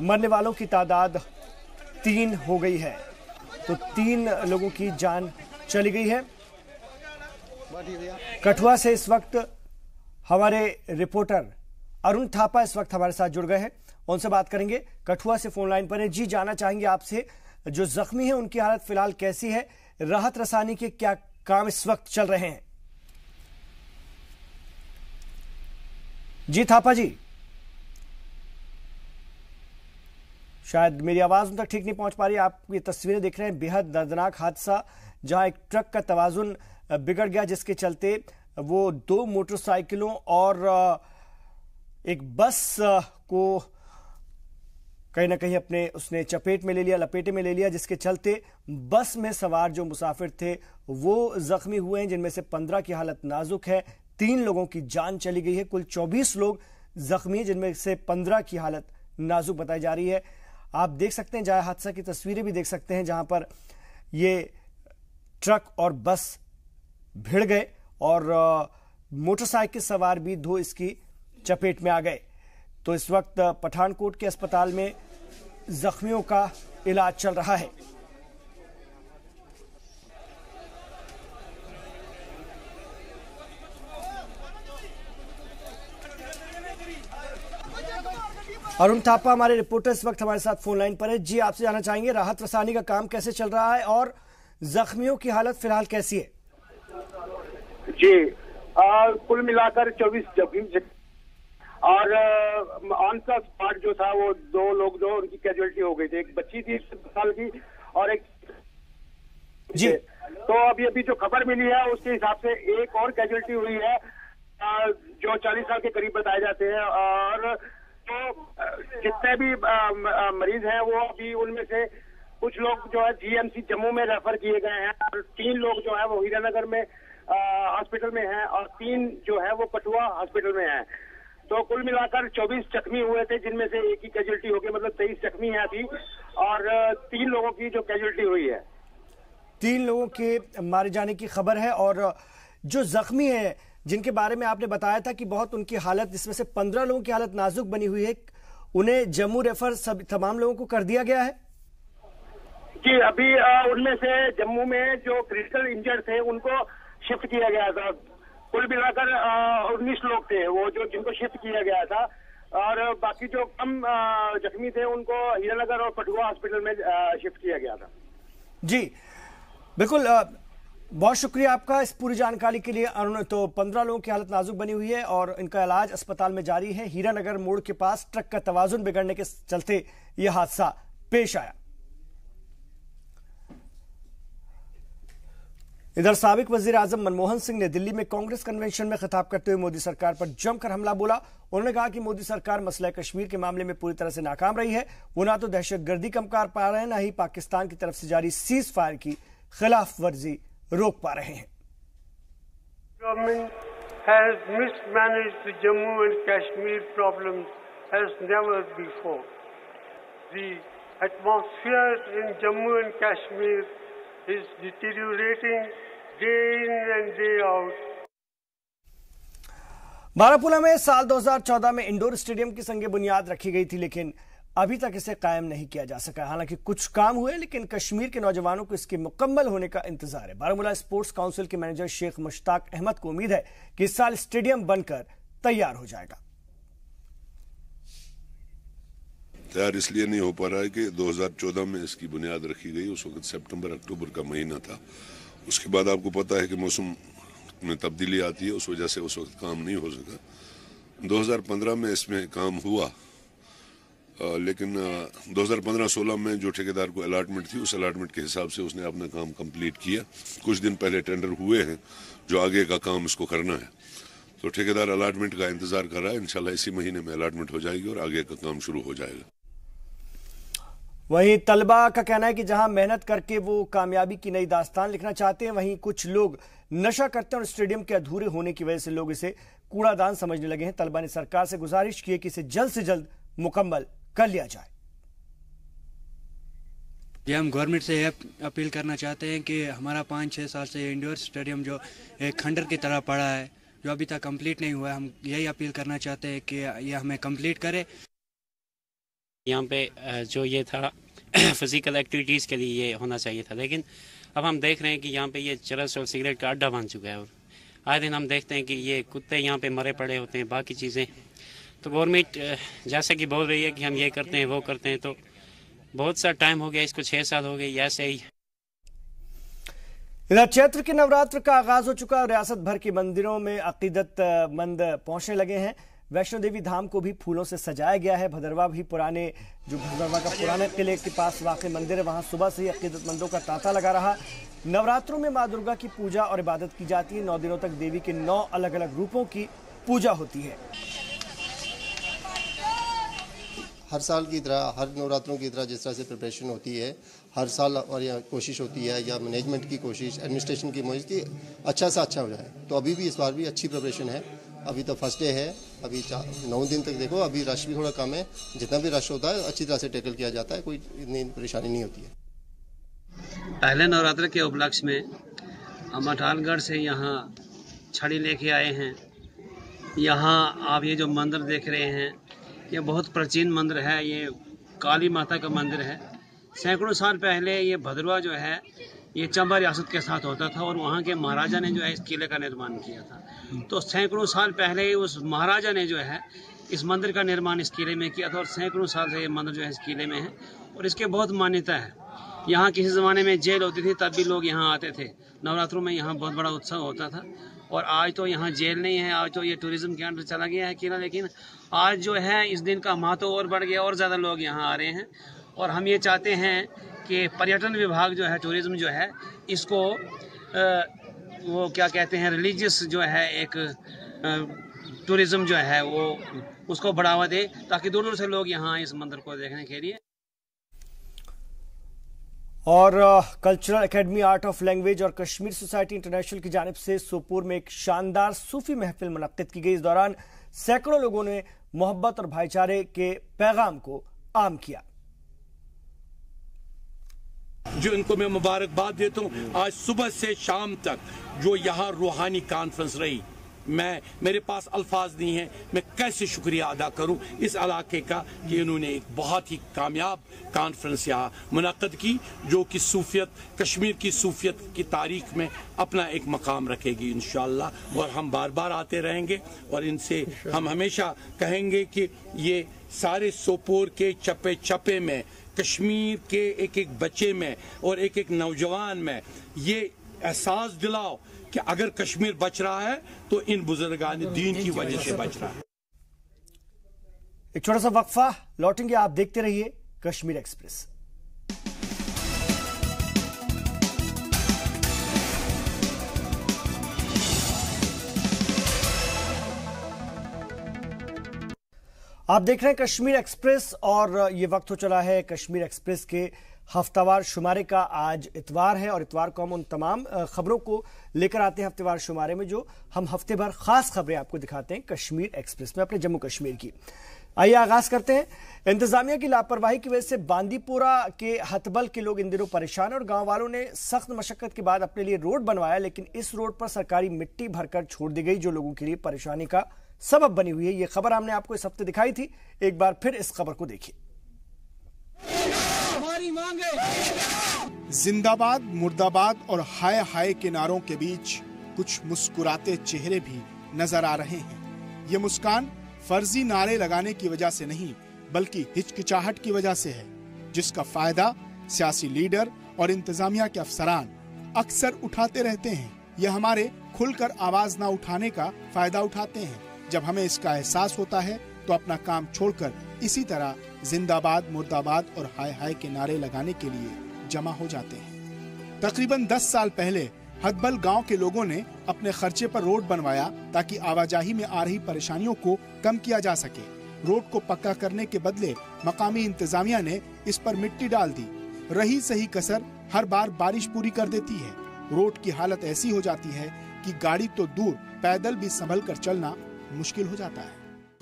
मरने वालों की तादाद 3 हो गई है। तो 3 लोगों की जान चली गई है। कठुआ से इस वक्त हमारे रिपोर्टर अरुण थापा इस वक्त हमारे साथ जुड़ गए हैं, उनसे बात करेंगे। कठुआ से फोन लाइन पर है। जी, जानना चाहेंगे आपसे, जो जख्मी हैं उनकी हालत फिलहाल कैसी है? राहत रसानी के क्या काम इस वक्त चल रहे हैं? जी थापा जी, शायद मेरी आवाज उन तक ठीक नहीं पहुंच पा रही। आप ये तस्वीरें देख रहे हैं, बेहद दर्दनाक हादसा, जहां एक ट्रक का तवाजुन बिगड़ गया, जिसके चलते वो 2 मोटरसाइकिलों और एक बस को कहीं ना कहीं उसने चपेट में ले लिया, लपेटे में ले लिया, जिसके चलते बस में सवार जो मुसाफिर थे वो जख्मी हुए हैं, जिनमें से 15 की हालत नाजुक है। 3 लोगों की जान चली गई है। कुल 24 लोग जख्मी हैं, जिनमें से 15 की हालत नाजुक बताई जा रही है। आप देख सकते हैं, जाए हादसा की तस्वीरें भी देख सकते हैं, जहां पर ये ट्रक और बस भिड़ गए और मोटरसाइकिल सवार भी 2 इसकी चपेट में आ गए। तो इस वक्त पठानकोट के अस्पताल में जख्मियों का इलाज चल रहा है। अरुण थापा हमारे रिपोर्टर इस वक्त हमारे साथ फोन लाइन पर है। जी, आपसे जानना चाहेंगे राहत रसानी का काम कैसे चल रहा है और जख्मियों की हालत फिलहाल कैसी है? जी, कुल मिलाकर 24 जख्मी और ऑन द स्पॉट जो था वो 2 लोग जो उनकी कैजुअलिटी हो गई थी। एक बच्ची थी 7 साल की और एक जी। तो अभी जो खबर मिली है उसके हिसाब से एक और कैजुअलिटी हुई है जो 40 साल के करीब बताए जाते हैं। और तो जितने भी मरीज हैं वो अभी उनमें से कुछ लोग जो है जीएमसी जम्मू में रेफर किए गए हैं और 3 लोग जो है वो हीरानगर में हॉस्पिटल में हैं और 3 जो है वो कठुआ हॉस्पिटल में हैं। तो कुल मिलाकर 24 जख्मी हुए थे, जिनमें से एक की कैजुअलिटी हो गई, मतलब 23 जख्मी हैं अभी और 3 लोगों की जो कैजुअलिटी हुई है। 3 लोगों के मारे जाने की खबर है और जो जख्मी है जिनके बारे में आपने बताया था कि बहुत उनकी हालत, इसमें से 15 लोगों की हालत नाजुक बनी हुई है, उन्हें जम्मू रेफर तमाम लोगों को कर दिया गया है? जी, अभी उनमें से जम्मू में जो क्रिटिकल इंजर्ड थे उनको शिफ्ट किया गया था। कुल मिलाकर 19 लोग थे वो जो जिनको शिफ्ट किया गया था और बाकी जो कम जख्मी थे उनको हीरानगर और कठुआ हॉस्पिटल में शिफ्ट किया गया था। जी बिल्कुल, बहुत शुक्रिया आपका इस पूरी जानकारी के लिए अरुण। तो 15 लोगों की हालत नाजुक बनी हुई है और इनका इलाज अस्पताल में जारी है। हीरानगर मोड़ के पास ट्रक का तवाजुन बिगड़ने के चलते यह हादसा पेश आया। इधर साबिक वजीर आजम मनमोहन सिंह ने दिल्ली में कांग्रेस कन्वेंशन में खिताब करते हुए मोदी सरकार पर जमकर हमला बोला। उन्होंने कहा कि मोदी सरकार मसला कश्मीर के मामले में पूरी तरह से नाकाम रही है। वो ना तो दहशतगर्दी कम कर पा रहे हैं, ना ही पाकिस्तान की तरफ से जारी सीज फायर की खिलाफ वर्जी रोक पा रहे हैं। Government has mismanaged the Jammu and Kashmir problems as never before. The atmosphere in Jammu and Kashmir is deteriorating day in and day out. Baramulla में साल 2014 में इंडोर स्टेडियम की संग बुनियाद रखी गई थी, लेकिन अभी तक इसे कायम नहीं किया जा सका। हालांकि कुछ काम हुए, लेकिन कश्मीर के नौजवानों को इसके मुकम्मल होने का इंतजार है। बारामूला स्पोर्ट्स काउंसिल के मैनेजर शेख मुश्ताक अहमद को उम्मीद है कि इस साल स्टेडियम बनकर तैयार हो जाएगा। तैयार इसलिए नहीं हो पा रहा है कि 2014 में इसकी बुनियाद रखी गई, उस वक्त सितंबर अक्टूबर का महीना था। उसके बाद आपको पता है कि मौसम में तब्दीली आती है, उस वजह से उस वक्त काम नहीं हो सका। 2015 में इसमें काम हुआ, लेकिन 2015-16 में जो ठेकेदार को अलॉटमेंट थी उस अलॉटमेंट के हिसाब से उसने अपना काम कंप्लीट किया। कुछ दिन पहले टेंडर हुए हैं जो आगे का काम इसको करना है, तो ठेकेदार अलॉटमेंट का इंतजार कर रहा है। इंशाल्लाह इसी महीने में अलॉटमेंट हो जाएगी और आगे का काम शुरू हो जाएगा। वहीं तलबा का कहना है कि जहां मेहनत करके वो कामयाबी की नई दास्तान लिखना चाहते हैं, वहीं कुछ लोग नशा करते हैं और स्टेडियम के अधूरे होने की वजह से लोग इसे कूड़ादान समझने लगे हैं। तलबा ने सरकार से गुजारिश की है कि इसे जल्द से जल्द मुकम्मल कर लिया जाए। ये हम गवर्नमेंट से अपील करना चाहते हैं कि हमारा 5-6 साल से इंडोर स्टेडियम जो एक खंडर की तरह पड़ा है, जो अभी तक कंप्लीट नहीं हुआ है, हम यही अपील करना चाहते हैं कि ये हमें कंप्लीट करे। यहाँ पे जो ये था फिजिकल एक्टिविटीज़ के लिए ये होना चाहिए था, लेकिन अब हम देख रहे हैं कि यहाँ पे ये चरस और सिगरेट का अड्डा बन चुका है और आए दिन हम देखते हैं कि ये कुत्ते यहाँ पे मरे पड़े होते हैं, बाकी चीज़ें। तो गवर्नमेंट जैसे कि बोल रही है कि हम ये करते हैं वो करते हैं, तो बहुत सा टाइम हो गया इसको, 6 साल हो गए ऐसे ही। इधर चैत्र के नवरात्र का आगाज हो चुका है। रियासत भर के मंदिरों में अकीदतमंद पहुंचने लगे हैं। वैष्णो देवी धाम को भी फूलों से सजाया गया है। भदरवा भी भदरवा का पुराने किले के पास वाक़ई मंदिर है, वहां सुबह से ही अकीदतमंदों का तांता लगा रहा। नवरात्रों में मां दुर्गा की पूजा और इबादत की जाती है। 9 दिनों तक देवी के 9 अलग अलग रूपों की पूजा होती है। हर साल की तरह, हर नवरात्रों की तरह जिस तरह से प्रिपरेशन होती है, हर साल हमारी यहाँ कोशिश होती है, या मैनेजमेंट की कोशिश, एडमिनिस्ट्रेशन की कोशिश की अच्छा से अच्छा हो जाए। तो अभी भी इस बार भी अच्छी प्रिपरेशन है। अभी तो फर्स्ट डे है, अभी 9 दिन तक देखो, अभी रश भी थोड़ा कम है। जितना भी रश होता है अच्छी तरह से टैकल किया जाता है, कोई इतनी परेशानी नहीं होती है। पहले नवरात्र के उपलक्ष्य में हम अठानगढ़ से यहाँ छड़ी लेके आए हैं। यहाँ आप ये जो मंदिर देख रहे हैं, ये बहुत प्राचीन मंदिर है। ये काली माता का मंदिर है। सैकड़ों साल पहले ये भद्रवा जो है ये चंबा रियासत के साथ होता था और वहाँ के महाराजा ने जो है इस किले का निर्माण किया था। तो सैकड़ों साल पहले उस महाराजा ने जो है इस मंदिर का निर्माण इस किले में किया था और सैकड़ों साल से ये मंदिर जो है इस किले में है और इसके बहुत मान्यता है। यहाँ किसी ज़माने में जेल होती थी, तब भी लोग यहाँ आते थे। नवरात्रों में यहाँ बहुत बड़ा उत्सव होता था और आज तो यहाँ जेल नहीं है, आज तो ये टूरिज्म के अंडर चला गया है किला। लेकिन आज जो है इस दिन का महत्व और बढ़ गया और ज़्यादा लोग यहाँ आ रहे हैं और हम ये चाहते हैं कि पर्यटन विभाग जो है, टूरिज्म जो है, इसको वो क्या कहते हैं, रिलीजियस जो है एक टूरिज्म जो है वो उसको बढ़ावा दे, ताकि दूर दूर से लोग यहाँ इस मंदिर को देखने के लिए। और cultural academy art of language और कश्मीर सोसाइटी इंटरनेशनल की जानिब से सोपोर में एक शानदार सूफी महफिल मुनक्किद की गई। इस दौरान सैकड़ों लोगों ने मोहब्बत और भाईचारे के पैगाम को आम किया। जो इनको मैं मुबारकबाद देता हूँ, आज सुबह से शाम तक जो यहाँ रूहानी कॉन्फ्रेंस रही, मेरे पास अल्फाज नहीं है, मैं कैसे शुक्रिया अदा करूं इस इलाके का कि इन्होंने एक बहुत ही कामयाब कॉन्फ्रेंस यहाँ मुनक्किद की, जो कि सूफियत, कश्मीर की सूफियत की तारीख में अपना एक मकाम रखेगी इंशाअल्लाह। और हम बार बार आते रहेंगे और इनसे हम हमेशा कहेंगे कि ये सारे सोपोर के चप्पे चप्पे में, कश्मीर के एक एक बच्चे में और एक एक नौजवान में ये एहसास दिलाओ कि अगर कश्मीर बच रहा है तो इन बुजुर्गान दीन की वजह से बच रहा है। एक छोटा सा वक्फा, लौटेंगे, आप देखते रहिए कश्मीर एक्सप्रेस। आप देख रहे हैं कश्मीर एक्सप्रेस और ये वक्त हो चला है कश्मीर एक्सप्रेस के हफ्तावार शुमारे का। आज इतवार है और इतवार को हम उन तमाम खबरों को लेकर आते हैं हफ्तेवार शुमारे में, जो हम हफ्ते भर खास खबरें आपको दिखाते हैं कश्मीर एक्सप्रेस में अपने जम्मू कश्मीर की। आइए आगाज करते हैं। इंतजामिया की लापरवाही की वजह से बांदीपोरा के हतबल के लोग इन दिनों परेशान हैं और गांव वालों ने सख्त मशक्कत के बाद अपने लिए रोड बनवाया, लेकिन इस रोड पर सरकारी मिट्टी भरकर छोड़ दी गई, जो लोगों के लिए परेशानी का सबब बनी हुई है। यह खबर हमने आपको इस हफ्ते दिखाई थी, एक बार फिर इस खबर को देखिए। जिंदाबाद, मुर्दाबाद और हाय हाय के नारों के बीच कुछ मुस्कुराते चेहरे भी नजर आ रहे हैं। ये मुस्कान फर्जी नारे लगाने की वजह से नहीं, बल्कि हिचकिचाहट की वजह से है, जिसका फायदा सियासी लीडर और इंतजामिया के अफसरान अक्सर उठाते रहते हैं। यह हमारे खुलकर आवाज न उठाने का फायदा उठाते हैं। जब हमें इसका एहसास होता है तो अपना काम छोड़कर इसी तरह जिंदाबाद, मुर्दाबाद और हाय हाय के नारे लगाने के लिए जमा हो जाते हैं। तकरीबन 10 साल पहले हतबल गांव के लोगों ने अपने खर्चे पर रोड बनवाया ताकि आवाजाही में आ रही परेशानियों को कम किया जा सके। रोड को पक्का करने के बदले मकामी इंतजामिया ने इस पर मिट्टी डाल दी। रही सही कसर हर बार बारिश पूरी कर देती है। रोड की हालत ऐसी हो जाती है कि गाड़ी तो दूर, पैदल भी संभल कर चलना मुश्किल हो जाता है।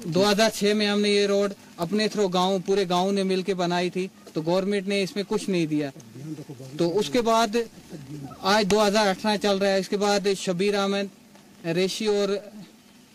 2006 में हमने ये रोड अपने थ्रू पूरे गांव ने मिलके बनाई थी, तो गवर्नमेंट ने इसमें कुछ नहीं दिया। तो उसके बाद आज 2018 चल रहा है, इसके बाद शबीर अहमद रेशी और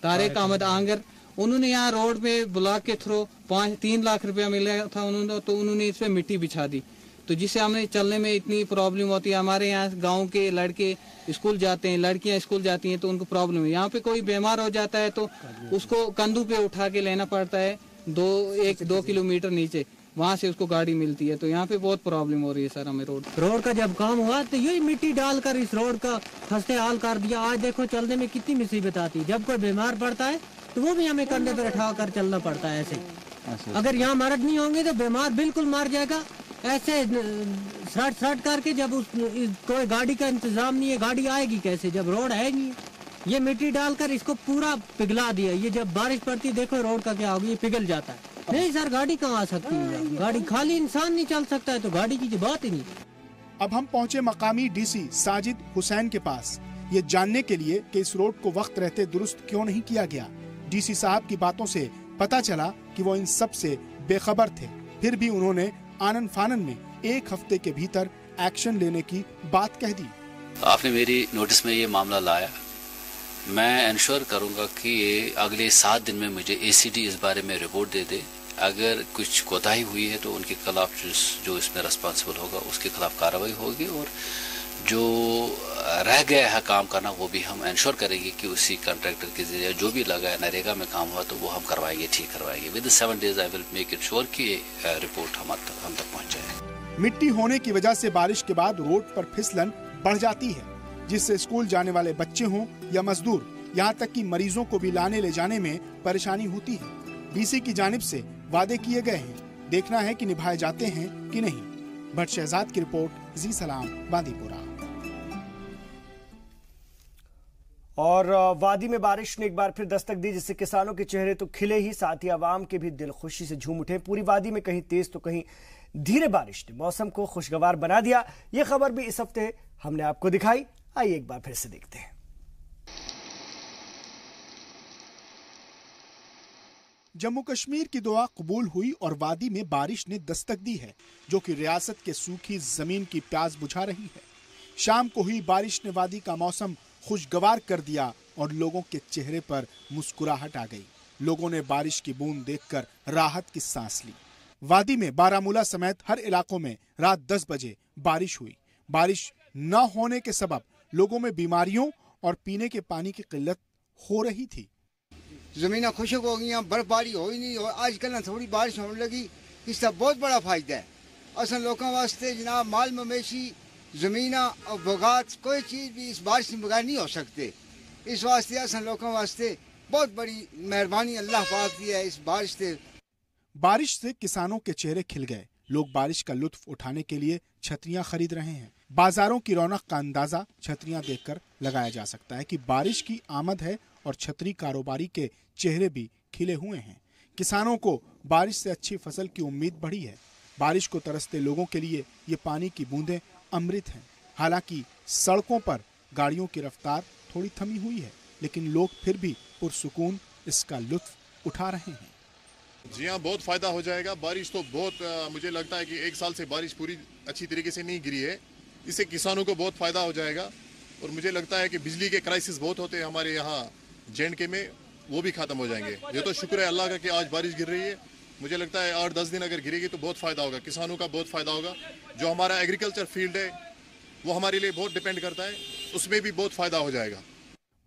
तारिक अहमद आंगर, उन्होंने यहाँ रोड पे ब्लॉक के थ्रू 3 लाख रुपया मिला था उन्होंने, तो उन्होंने इस पे मिट्टी बिछा दी, तो जिससे हमें चलने में इतनी प्रॉब्लम होती है। हमारे यहाँ गांव के लड़के स्कूल जाते हैं, लड़कियां स्कूल जाती हैं, तो उनको प्रॉब्लम है। यहाँ पे कोई बीमार हो जाता है तो उसको कंधों पे उठा के लेना पड़ता है 2 किलोमीटर नीचे, वहाँ से उसको गाड़ी मिलती है। तो यहाँ पे बहुत प्रॉब्लम हो रही है सर हमें। रोड का जब काम हुआ तो यही मिट्टी डालकर इस रोड का खस्ते हाल कर दिया। आज देखो चलने में कितनी मुसीबत आती है। जब कोई बीमार पड़ता है तो वो भी हमें कंधे पर उठा कर चलना पड़ता है। ऐसे अगर यहाँ मर्द नहीं होंगे तो बीमार बिल्कुल मर जाएगा। ऐसे सट करके जब कोई गाड़ी का इंतजाम नहीं है, गाड़ी आएगी कैसे जब रोड है नहीं। ये मिट्टी डालकर इसको पूरा पिघला दिया। ये जब बारिश पड़ती देखो रोड का क्या होगा, ये पिघल जाता है। नहीं सर, गाड़ी कहाँ आ सकती है? गाड़ी खाली इंसान नहीं चल सकता है तो गाड़ी की बात ही नहीं। अब हम पहुंचे मकामी डीसी साजिद हुसैन के पास, ये जानने के लिए कि इस रोड को वक्त रहते दुरुस्त क्यों नहीं किया गया। डीसी साहब की बातों से पता चला कि वो इन सब से बेखबर थे, फिर भी उन्होंने आनन फानन में 1 हफ्ते के भीतर एक्शन लेने की बात कह दी। आपने मेरी नोटिस में ये मामला लाया, मैं इंश्योर करूंगा कि अगले 7 दिन में मुझे एसीडी इस बारे में रिपोर्ट दे दे। अगर कुछ कोताही हुई है तो उनके खिलाफ जो इसमें रिस्पॉन्सिबल होगा उसके खिलाफ कार्रवाई होगी, और जो रह गया है काम करना वो भी हम इंश्योर करेंगे कि उसी कॉन्ट्रैक्टर के जरिए जो भी लगा है नरेगा में काम हुआ तो वो हम करवाएंगे, ठीक करवाएंगे। With 7 days I will make it sure कि रिपोर्ट हम तक पहुँच जाए। मिट्टी होने की वजह से बारिश के बाद रोड पर फिसलन बढ़ जाती है, जिससे स्कूल जाने वाले बच्चे हों या मजदूर, यहाँ तक कि मरीजों को भी लाने ले जाने में परेशानी होती है। डीसी की जानिब से वादे किए गए हैं, देखना है कि निभाए जाते हैं कि नहीं। भट्ट शहजाद की रिपोर्ट, जी सलाम, बांदीपुरा। और वादी में बारिश ने एक बार फिर दस्तक दी, जिससे किसानों के चेहरे तो खिले ही, साथ ही आवाम के भी दिल खुशी से झूम उठे। पूरी वादी में कहीं तेज तो कहीं धीरे बारिश ने मौसम को खुशगवार बना दिया। ये खबर भी इस हफ्ते हमने आपको दिखाई, आइए एक बार फिर से देखते हैं। जम्मू कश्मीर की दुआ कबूल हुई और वादी में बारिश ने दस्तक दी है, जो कि रियासत के सूखी जमीन की प्यास बुझा रही है। शाम को हुई बारिश ने वादी का मौसम खुशगवार कर दिया और लोगों के चेहरे पर मुस्कुराहट आ गई। लोगों ने बारिश की बूंद देखकर राहत की सांस ली। वादी में बारामूला समेत हर इलाकों में रात 10 बजे बारिश हुई। बारिश न होने के सबब लोगों में बीमारियों और पीने के पानी की किल्लत हो रही थी। जमीना खुशक हो गई, बर्फबारी हो ही नहीं, और आजकल ना थोड़ी बारिश होने लगी, इसका बहुत बड़ा फायदा है असल लोगों वास्ते। जनाब माल मवेशी, जमीना और बगात, कोई चीज भी इस बारिश के बगैर नहीं हो सकते। इस वास्ते असल लोगों वास्ते बहुत बड़ी मेहरबानी अल्लाह पाक की है इस बारिश से। बारिश से किसानों के चेहरे खिल गए। लोग बारिश का लुत्फ उठाने के लिए छतरियां खरीद रहे हैं। बाजारों की रौनक का अंदाजा छतरियां देखकर लगाया जा सकता है कि बारिश की आमद है और छतरी कारोबारी के चेहरे भी खिले हुए हैं। किसानों को बारिश से अच्छी फसल की उम्मीद बढ़ी है। बारिश को तरसते लोगों के लिए ये पानी की बूंदें अमृत हैं। हालांकि सड़कों पर गाड़ियों की रफ्तार थोड़ी थमी हुई है, लेकिन लोग फिर भी पुरसुकून इसका लुत्फ उठा रहे हैं। जी हाँ, बहुत फायदा हो जाएगा। बारिश तो बहुत मुझे लगता है कि 1 साल से बारिश पूरी अच्छी तरीके से नहीं गिरी है। इससे किसानों को बहुत फायदा हो जाएगा, और मुझे लगता है कि बिजली के क्राइसिस बहुत होते हैं हमारे यहाँ J&K में, वो भी खत्म हो जाएंगे। ये तो शुक्र है अल्लाह का कि आज बारिश गिर रही है। मुझे लगता है 8-10 दिन अगर गिरेगी तो बहुत फायदा होगा, किसानों का बहुत फायदा होगा। जो हमारा एग्रीकल्चर फील्ड है वो हमारे लिए बहुत डिपेंड करता है, उसमें भी बहुत फायदा हो जाएगा।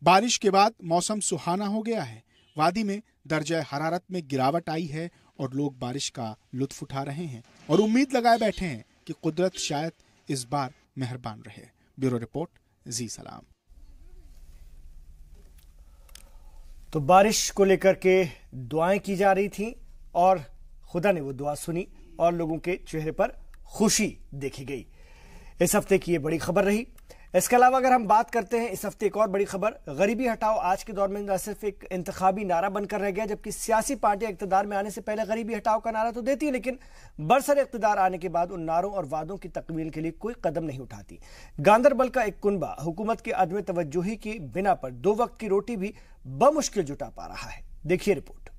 बारिश के बाद मौसम सुहाना हो गया है। वादी में दर्जा हरारत में गिरावट आई है और लोग बारिश का लुत्फ उठा रहे हैं और उम्मीद लगाए बैठे हैं कि कुदरत शायद इस बार मेहरबान रहे। ब्यूरो रिपोर्ट, जी सलाम। तो बारिश को लेकर के दुआएं की जा रही थी और खुदा ने वो दुआ सुनी और लोगों के चेहरे पर खुशी देखी गई। इस हफ्ते की ये बड़ी खबर रही। इसके अलावा अगर हम बात करते हैं इस हफ्ते एक और बड़ी खबर, गरीबी हटाओ आज के दौर में न सिर्फ एक इंतखाबी नारा बनकर रह गया, जबकि सियासी पार्टियां इक्तदार में आने से पहले गरीबी हटाओ का नारा तो देती है, लेकिन बरसर इक्तदार आने के बाद उन नारों और वादों की तकमील के लिए कोई कदम नहीं उठाती। गांदरबल का एक कुनबा हुकूमत की अदम तवज्जुही की बिना पर 2 वक्त की रोटी भी बमुश्किल जुटा पा रहा है। देखिए रिपोर्ट।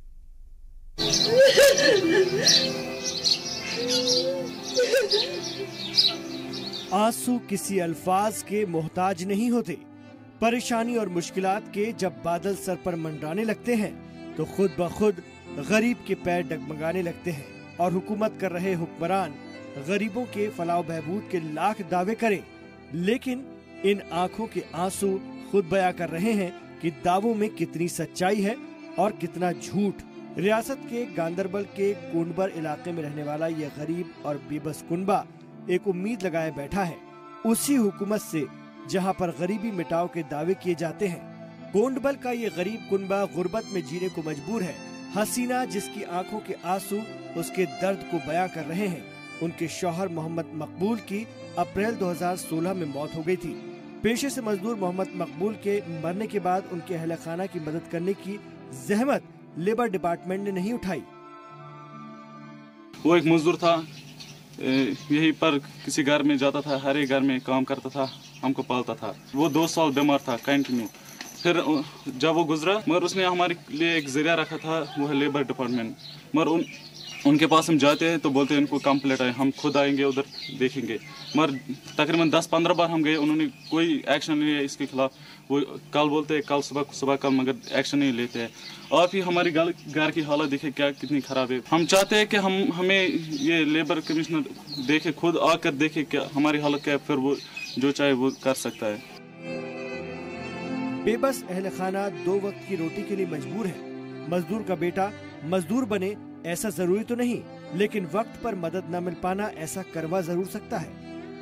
आंसू किसी अल्फाज के मोहताज नहीं होते। परेशानी और मुश्किलात के जब बादल सर पर मंडराने लगते हैं तो खुद ब खुद गरीब के पैर डगमगाने लगते हैं और हुकूमत कर रहे हुक्मरान गरीबों के फलाह बहबूद के लाख दावे करें, लेकिन इन आंखों के आंसू खुद बयां कर रहे हैं कि दावों में कितनी सच्चाई है और कितना झूठ। रियासत के गांदरबल के कोंडबर इलाके में रहने वाला यह गरीब और बेबस कुनबा एक उम्मीद लगाए बैठा है उसी हुकूमत से जहां पर गरीबी मिटाओ के दावे किए जाते हैं। कोंडबल का ये गरीब कुनबा गुर्बत में जीने को मजबूर है। हसीना जिसकी आंखों के आंसू उसके दर्द को बयां कर रहे हैं, उनके शौहर मोहम्मद मकबूल की अप्रैल 2016 में मौत हो गई थी। पेशे से मजदूर मोहम्मद मकबूल के मरने के बाद उनके अहल खाना की मदद करने की जहमत लेबर डिपार्टमेंट ने नहीं उठाई। वो एक मजदूर था, यहीं पर किसी घर में जाता था, हर एक घर में काम करता था, हमको पालता था। वो 2 साल बीमार था कंटिन्यू। फिर जब वो गुजरा, मगर उसने हमारे लिए एक जरिया रखा था, वो है लेबर डिपार्टमेंट। मगर उनके पास हम जाते हैं तो बोलते हैं इनको कम प्लेट आए, हम खुद आएंगे उधर देखेंगे। मगर तकरीबन 10-15 बार हम गए, उन्होंने कोई एक्शन नहीं लिया इसके खिलाफ। वो कल बोलते हैं कल सुबह कल, मगर एक्शन नहीं लेते हैं। आप ही हमारी घर की हालत देखे क्या कितनी ख़राब है। हम चाहते हैं कि हमें ये लेबर कमिश्नर देखे, खुद आकर देखे क्या हमारी हालत क्या है, फिर वो जो चाहे वो कर सकता है। बेबस अहल खाना 2 वक्त की रोटी के लिए मजबूर है। मजदूर का बेटा मजदूर बने ऐसा जरूरी तो नहीं, लेकिन वक्त पर मदद न मिल पाना ऐसा करवा जरूर सकता है।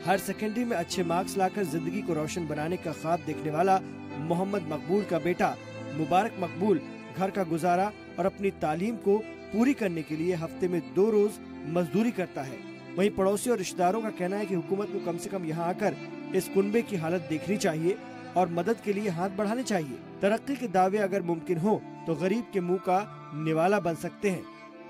हायर सेकेंडरी में अच्छे मार्क्स लाकर जिंदगी को रोशन बनाने का ख्वाब देखने वाला मोहम्मद मकबूल का बेटा मुबारक मकबूल घर का गुजारा और अपनी तालीम को पूरी करने के लिए हफ्ते में 2 रोज मजदूरी करता है। वहीं पड़ोसी और रिश्तेदारों का कहना है कि हुकूमत को कम से कम यहाँ आकर इस कुनबे की हालत देखनी चाहिए और मदद के लिए हाथ बढ़ाने चाहिए। तरक्की के दावे अगर मुमकिन हो तो गरीब के मुंह का निवाला बन सकते हैं।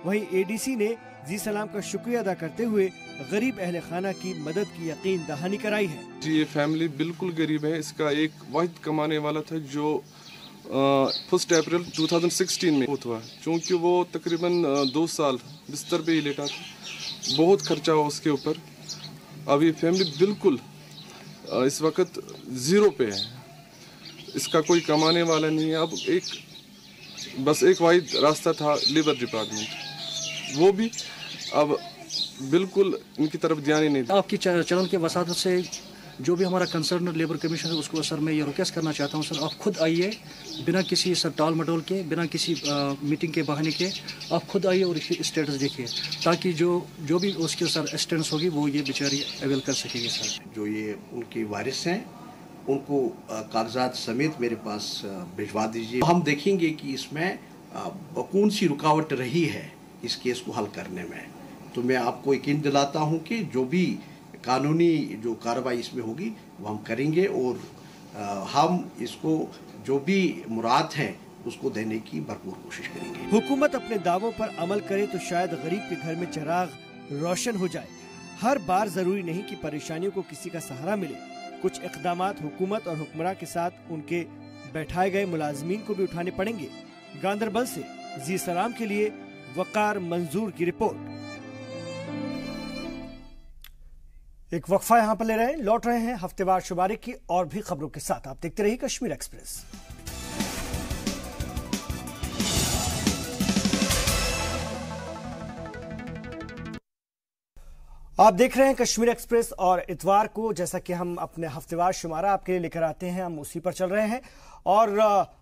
वहीं एडीसी ने जी सलाम का शुक्रिया अदा करते हुए गरीब अहले खाना की मदद की यकीन दहानी कराई है। जी, ये फैमिली बिल्कुल गरीब है। इसका एक वाहिद कमाने वाला था जो 1 अप्रैल 2016 में हुआ, क्योंकि वो तकरीबन 2 साल बिस्तर पे ही लेटा था। बहुत खर्चा हुआ उसके ऊपर। अब ये फैमिली बिल्कुल इस वक्त 0 पे है। इसका कोई कमाने वाला नहीं है। अब बस एक वाहिद रास्ता था लेबर डिपार्टमेंट, वो भी अब बिल्कुल इनकी तरफ ध्यान ही नहीं। आपकी चैनल के वसादत से जो भी हमारा कंसर्न लेबर कमीशन है उसको सर मैं ये रिक्वेस्ट करना चाहता हूँ, सर आप खुद आइए, बिना किसी सर टाल मटोल के, बिना किसी मीटिंग के बहाने के आप खुद आइए और इसकी स्टेटस देखिए, ताकि जो भी उसके सर असिस्टेंस होगी वो ये बेचारी अवेल कर सकेगी। सर जो ये उनकी वारिस हैं उनको कागजात समेत मेरे पास भिजवा दीजिए। हम देखेंगे कि इसमें कौन सी रुकावट रही है इस केस को हल करने में। तो मैं आपको यकीन दिलाता हूं कि जो भी कानूनी जो कार्रवाई इसमें होगी वो हम करेंगे और हम इसको जो भी मुराद है उसको देने की भरपूर कोशिश करेंगे। हुकूमत अपने दावों पर अमल करे तो शायद गरीब के घर में चिराग रोशन हो जाए। हर बार जरूरी नहीं कि परेशानियों को किसी का सहारा मिले। कुछ इक़दामात हुकूमत और हुक्मरां के साथ उनके बैठाए गए मुलाजमीन को भी उठाने पड़ेंगे। गांदरबल से जी सलाम के लिए वकार मंजूर की रिपोर्ट। एक वक्फा यहाँ पर ले रहे हैं, लौट रहे हैं हफ्तेवार शुमारे की और भी खबरों के साथ। आप देखते रहिए कश्मीर एक्सप्रेस। आप देख रहे हैं कश्मीर एक्सप्रेस और इतवार को जैसा कि हम अपने हफ्तेवार शुमारा आपके लिए लेकर आते हैं, हम उसी पर चल रहे हैं। और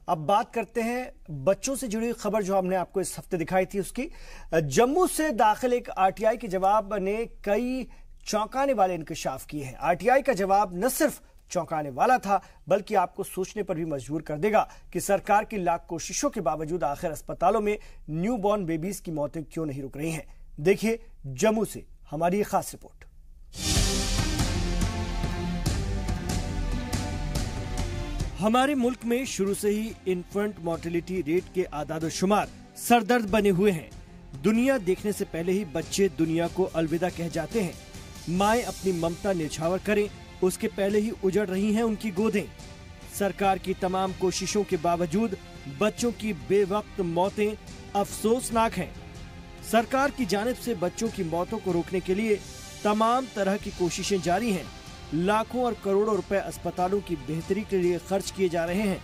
अब बात करते हैं बच्चों से जुड़ी खबर जो हमने आपको इस हफ्ते दिखाई थी उसकी। जम्मू से दाखिल एक आरटीआई के जवाब ने कई चौंकाने वाले इंकशाफ किए हैं। आरटीआई का जवाब न सिर्फ चौंकाने वाला था बल्कि आपको सोचने पर भी मजबूर कर देगा कि सरकार की लाख कोशिशों के बावजूद आखिर अस्पतालों में न्यूबॉर्न बेबीज की मौतें क्यों नहीं रुक रही हैं। देखिए जम्मू से हमारी ये खास रिपोर्ट। हमारे मुल्क में शुरू से ही इन्फेंट मोर्टेलिटी रेट के आदाद-ओ-शुमार सरदर्द बने हुए हैं। दुनिया देखने से पहले ही बच्चे दुनिया को अलविदा कह जाते हैं। माएं अपनी ममता न्यौछावर करें उसके पहले ही उजड़ रही हैं उनकी गोदें। सरकार की तमाम कोशिशों के बावजूद बच्चों की बेवक्त मौतें अफसोसनाक हैं। सरकार की जानिब से बच्चों की मौतों को रोकने के लिए तमाम तरह की कोशिशें जारी हैं। लाखों और करोड़ों रुपए अस्पतालों की बेहतरी के लिए खर्च किए जा रहे हैं।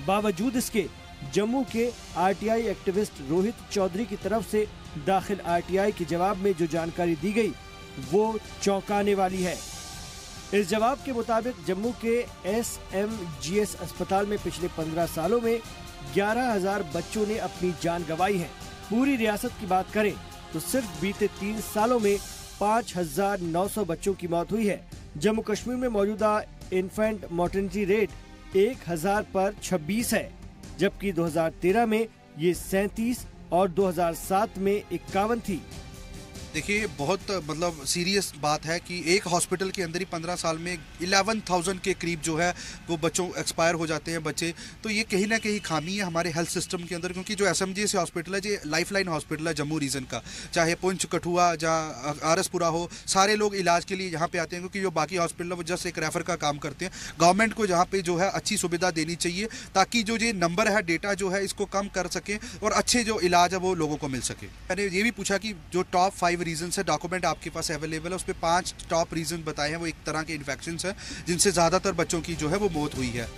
बावजूद इसके जम्मू के आरटीआई एक्टिविस्ट रोहित चौधरी की तरफ से दाखिल आरटीआई के जवाब में जो जानकारी दी गई वो चौंकाने वाली है। इस जवाब के मुताबिक जम्मू के SMGS अस्पताल में पिछले 15 सालों में 11,000 बच्चों ने अपनी जान गंवाई है। पूरी रियासत की बात करें तो सिर्फ बीते 3 सालों में 5,900 बच्चों की मौत हुई है। जम्मू कश्मीर में मौजूदा इन्फेंट मोर्टेलिटी रेट 1,000 पर 26 है, जबकि 2013 में ये 37 और 2007 में 51 थी। देखिए बहुत मतलब सीरियस बात है कि एक हॉस्पिटल के अंदर ही 15 साल में 11,000 के करीब जो है वो बच्चों एक्सपायर हो जाते हैं बच्चे। तो ये कहीं ना कहीं खामी है हमारे हेल्थ सिस्टम के अंदर, क्योंकि जो SMGS हॉस्पिटल है ये लाइफलाइन हॉस्पिटल है जम्मू रीजन का, चाहे पुंछ, कठुआ, जहाँ आरसपुरा हो, सारे लोग इलाज के लिए यहाँ पे आते हैं, क्योंकि जो बाकी हॉस्पिटल है वो जस्ट एक रेफर का काम करते हैं। गवर्नमेंट को यहाँ पे जो है अच्छी सुविधा देनी चाहिए ताकि जो ये नंबर है, डेटा जो है, इसको कम कर सके और अच्छे जो इलाज है वो लोगों को मिल सके। मैंने ये भी पूछा कि जो टॉप 5 रीजन है, डॉक्यूमेंट आपके पास अवेलेबल है, उस पर 5 टॉप रीजन बताए हैं। वो एक तरह के इन्फेक्शन है जिनसे ज्यादातर बच्चों की जो है वो मौत हुई है।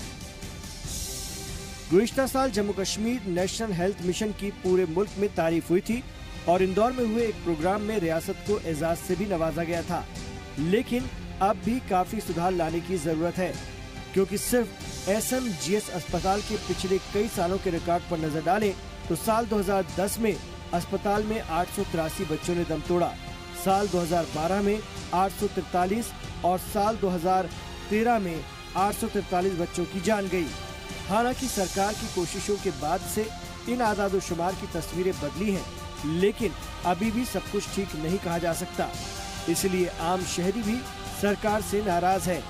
गुज़िश्ता साल Jammu Kashmir national health mission की पूरे मुल्क में तारीफ हुई थी और इंदौर में हुए एक प्रोग्राम में रियासत को एजाज से भी नवाजा गया था। लेकिन अब भी काफी सुधार लाने की जरूरत है, क्योंकि सिर्फ SMGS अस्पताल के पिछले कई सालों के रिकॉर्ड पर नजर डालें तो साल 2010 में अस्पताल में 883 बच्चों ने दम तोड़ा, साल 2012 में 843 और साल 2013 में 843 बच्चों की जान गई। हालांकि सरकार की कोशिशों के बाद से इन आदादोशुमार की तस्वीरें बदली हैं, लेकिन अभी भी सब कुछ ठीक नहीं कहा जा सकता। इसलिए आम शहरी भी सरकार से नाराज है।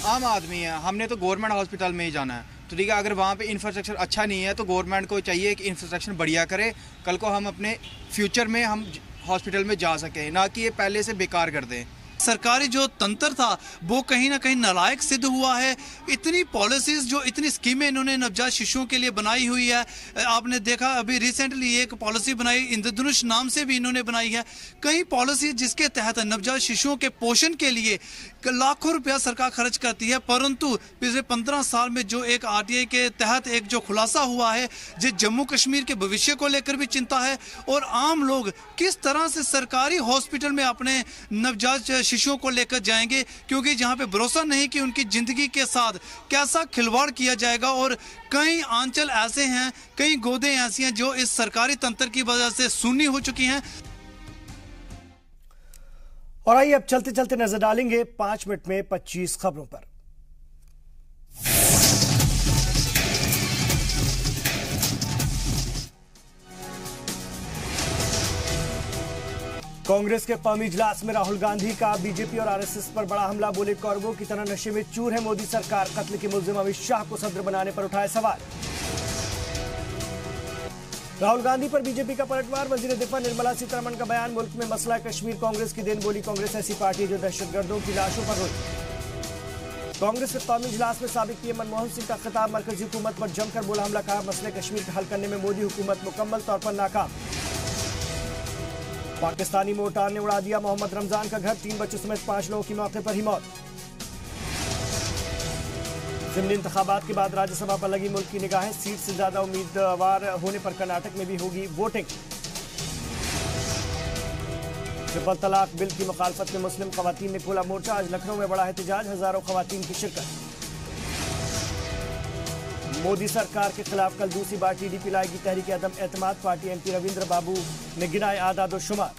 आम आदमी है, हमने तो गवर्नमेंट हॉस्पिटल में ही जाना है, तो ठीक है, अगर वहाँ पे इंफ्रास्ट्रक्चर अच्छा नहीं है तो गवर्नमेंट को चाहिए कि इंफ्रास्ट्रक्चर बढ़िया करे, कल को हम अपने फ्यूचर में हम हॉस्पिटल में जा सकें, ना कि ये पहले से बेकार कर दें। सरकारी जो तंत्र था वो कहीं ना कहीं नालायक सिद्ध हुआ है। इतनी पॉलिसीज, जो इतनी स्कीमें इन्होंने नवजात शिशुओं के लिए बनाई हुई है, आपने देखा अभी रिसेंटली एक पॉलिसी बनाई, इंद्रधनुष नाम से भी इन्होंने बनाई है। कई पॉलिसी जिसके तहत नवजात शिशुओं के पोषण के लिए लाखों रुपया सरकार खर्च करती है, परंतु पिछले 15 साल में जो एक RTI के तहत एक जो खुलासा हुआ है, जो जम्मू कश्मीर के भविष्य को लेकर भी चिंता है और आम लोग किस तरह से सरकारी हॉस्पिटल में अपने नवजात शिशुओं को लेकर जाएंगे, क्योंकि जहां पे भरोसा नहीं कि उनकी जिंदगी के साथ कैसा खिलवाड़ किया जाएगा। और कई आंचल ऐसे हैं, कई गोदे ऐसी हैं जो इस सरकारी तंत्र की वजह से सुन्नी हो चुकी हैं। और आइए अब चलते चलते नजर डालेंगे 5 मिनट में 25 खबरों पर। कांग्रेस के कौमी इजलास में राहुल गांधी का बीजेपी और RSS पर बड़ा हमला, बोले कौरवों की तरह नशे में चूर है मोदी सरकार, कत्ल के मुल्जिम अमित शाह को सदर बनाने पर उठाए सवाल। राहुल गांधी पर बीजेपी का पलटवार, वजीर दिफा निर्मला सीतारमण का बयान, मुल्क में मसला कश्मीर कांग्रेस की देन, बोली कांग्रेस ऐसी पार्टी जो दहशतगर्दों की लाशों पर रोई। कांग्रेस के कौमी इजलास में साबिक PM मनमोहन सिंह का खिताब, मरकजी हुकूमत पर जमकर बोला हमला, कहा मसले कश्मीर का हल करने में मोदी हुकूमत मुकम्मल तौर पर नाकाम। पाकिस्तानी मोर्टार ने उड़ा दिया मोहम्मद रमजान का घर, 3 बच्चों समेत 5 लोगों की मौके पर ही मौत। ज़िमनी इंतखाबात के बाद राज्यसभा पर लगी मुल्क की निगाहें, सीट से ज्यादा उम्मीदवार होने पर कर्नाटक में भी होगी वोटिंग। ट्रिपल तलाक बिल की मुखालफत में मुस्लिम खवातीन ने खोला मोर्चा, आज लखनऊ में बड़ा एहतजाज, हजारों खवातीन की शिरकत। मोदी सरकार के खिलाफ कल दूसरी बार TDP लाएगी तहरीक अदम एतमाद, पार्टी MP रविंद्र बाबू ने गिनाए आदाद-ओ-शुमार।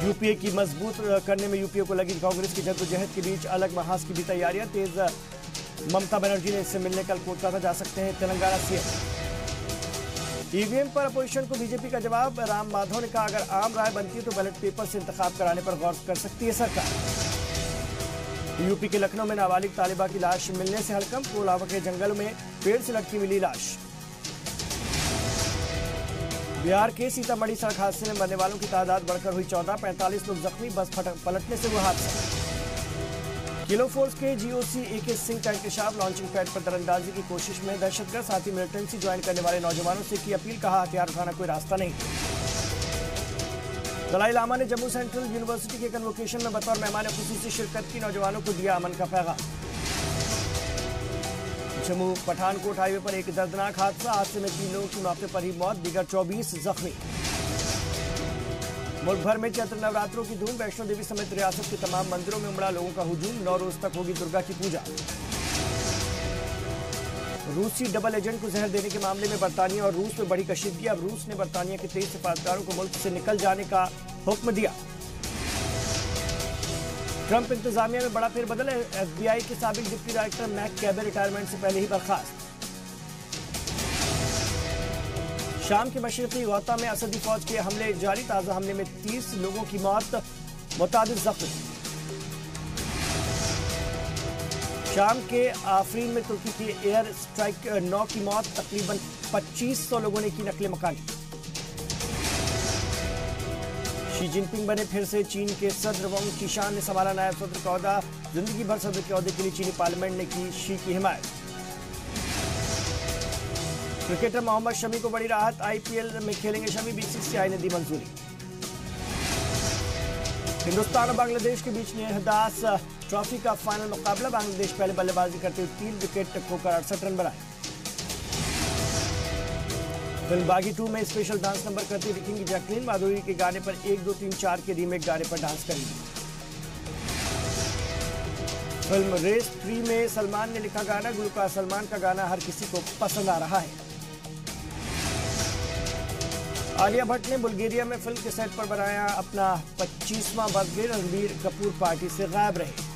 UPA की मजबूत करने में UPA को लगी कांग्रेस की जद्दोजहद के बीच अलग महाज की भी तैयारियां तेज, ममता बनर्जी ने इससे मिलने कल कोलकाता जा सकते हैं तेलंगाना CM। EVM पर अपोजिशन को बीजेपी का जवाब, राम माधव ने कहा अगर आम राय बनती है तो बैलेट पेपर से इंतखाब कराने पर गौर कर सकती है सरकार। UP के लखनऊ में नाबालिग तालिबा की लाश मिलने से हड़कंप, कोलावा के जंगल में पेड़ से लटकी मिली लाश। बिहार के सीतामढ़ी सड़क हादसे में मरने वालों की तादाद बढ़कर हुई 14, 45 लोग जख्मी, बस पलटने से हुआ हादसा। किलो फोर्स के GOC AK सिंह का इंकशाफ, लॉन्चिंग पैड पर दरअंदाजी की कोशिश में दहशतगर्द, साथ ही मिलिटेंसी ज्वाइन करने वाले नौजवानों से की अपील, कहा हथियार उठाना कोई रास्ता नहीं। दलाई लामा ने जम्मू सेंट्रल यूनिवर्सिटी के कन्वोकेशन में बतौर मेहमान खुसूसी शिरकत की, नौजवानों को दिया अमन का पैगाम। जम्मू पठानकोट हाईवे पर एक दर्दनाक हादसा, हादसे में 3 लोगों की मौके पर ही मौत, दीगर 24 जख्मी। मुल्क भर में चैत्र नवरात्रों की धूम, वैष्णो देवी समेत रियासत के तमाम मंदिरों में उमड़ा लोगों का हुजूम, 9 रोज तक होगी दुर्गा की पूजा। रूसी डबल एजेंट को जहर देने के मामले में बरतानिया और रूस में बड़ी कशीदगी, अब रूस ने बरतानिया के 23 सिफारतकारों को मुल्क से निकल जाने का हुक्म दिया। ट्रंप इंतजामिया में बड़ा फेरबदल, FBI के साबिक डिप्टी डायरेक्टर मैक कैबे रिटायरमेंट से पहले ही बर्खास्त। शाम के मशरक़ी गौता में असदी फौज के हमले जारी। ताज़ा हमले में 30 लोगों की मौत, मुतादिद जख्मी। शाम के आफरीन में तुर्की की एयर स्ट्राइक 9 की मौत, तकरीबन 2500 लोगों ने की नकले मकानी। शी जिनपिंग बने फिर से चीन के सदर। वंग कीशान ने संभाला नायब सदर का ओहदा। जिंदगी भर सदर के ओहदे के लिए चीनी पार्लियामेंट ने की शी की हिमायत। क्रिकेटर मोहम्मद शमी को बड़ी राहत, आईपीएल में खेलेंगे शमी, बीसीसीआई ने दी मंजूरी। हिंदुस्तान और बांग्लादेश के बीच निहदास ट्रॉफी का फाइनल मुकाबला। बांग्लादेश पहले बल्लेबाजी करते हुए 3 विकेट खोकर 68 रन बनाए। फिल्म बागी 2 में स्पेशल डांस नंबर करती दिखेंगी जैकलीन। माधुरी के गाने पर 1, 2, 3, 4 के रीमेक गाने पर डांस करेंगी। फिल्म रेस 3 में सलमान ने लिखा गाना। गुलकार सलमान का गाना हर किसी को पसंद आ रहा है। आलिया भट्ट ने बुल्गारिया में फिल्म के सेट पर बनाया अपना 25वां बर्थडे। रणबीर कपूर पार्टी से गायब रहे।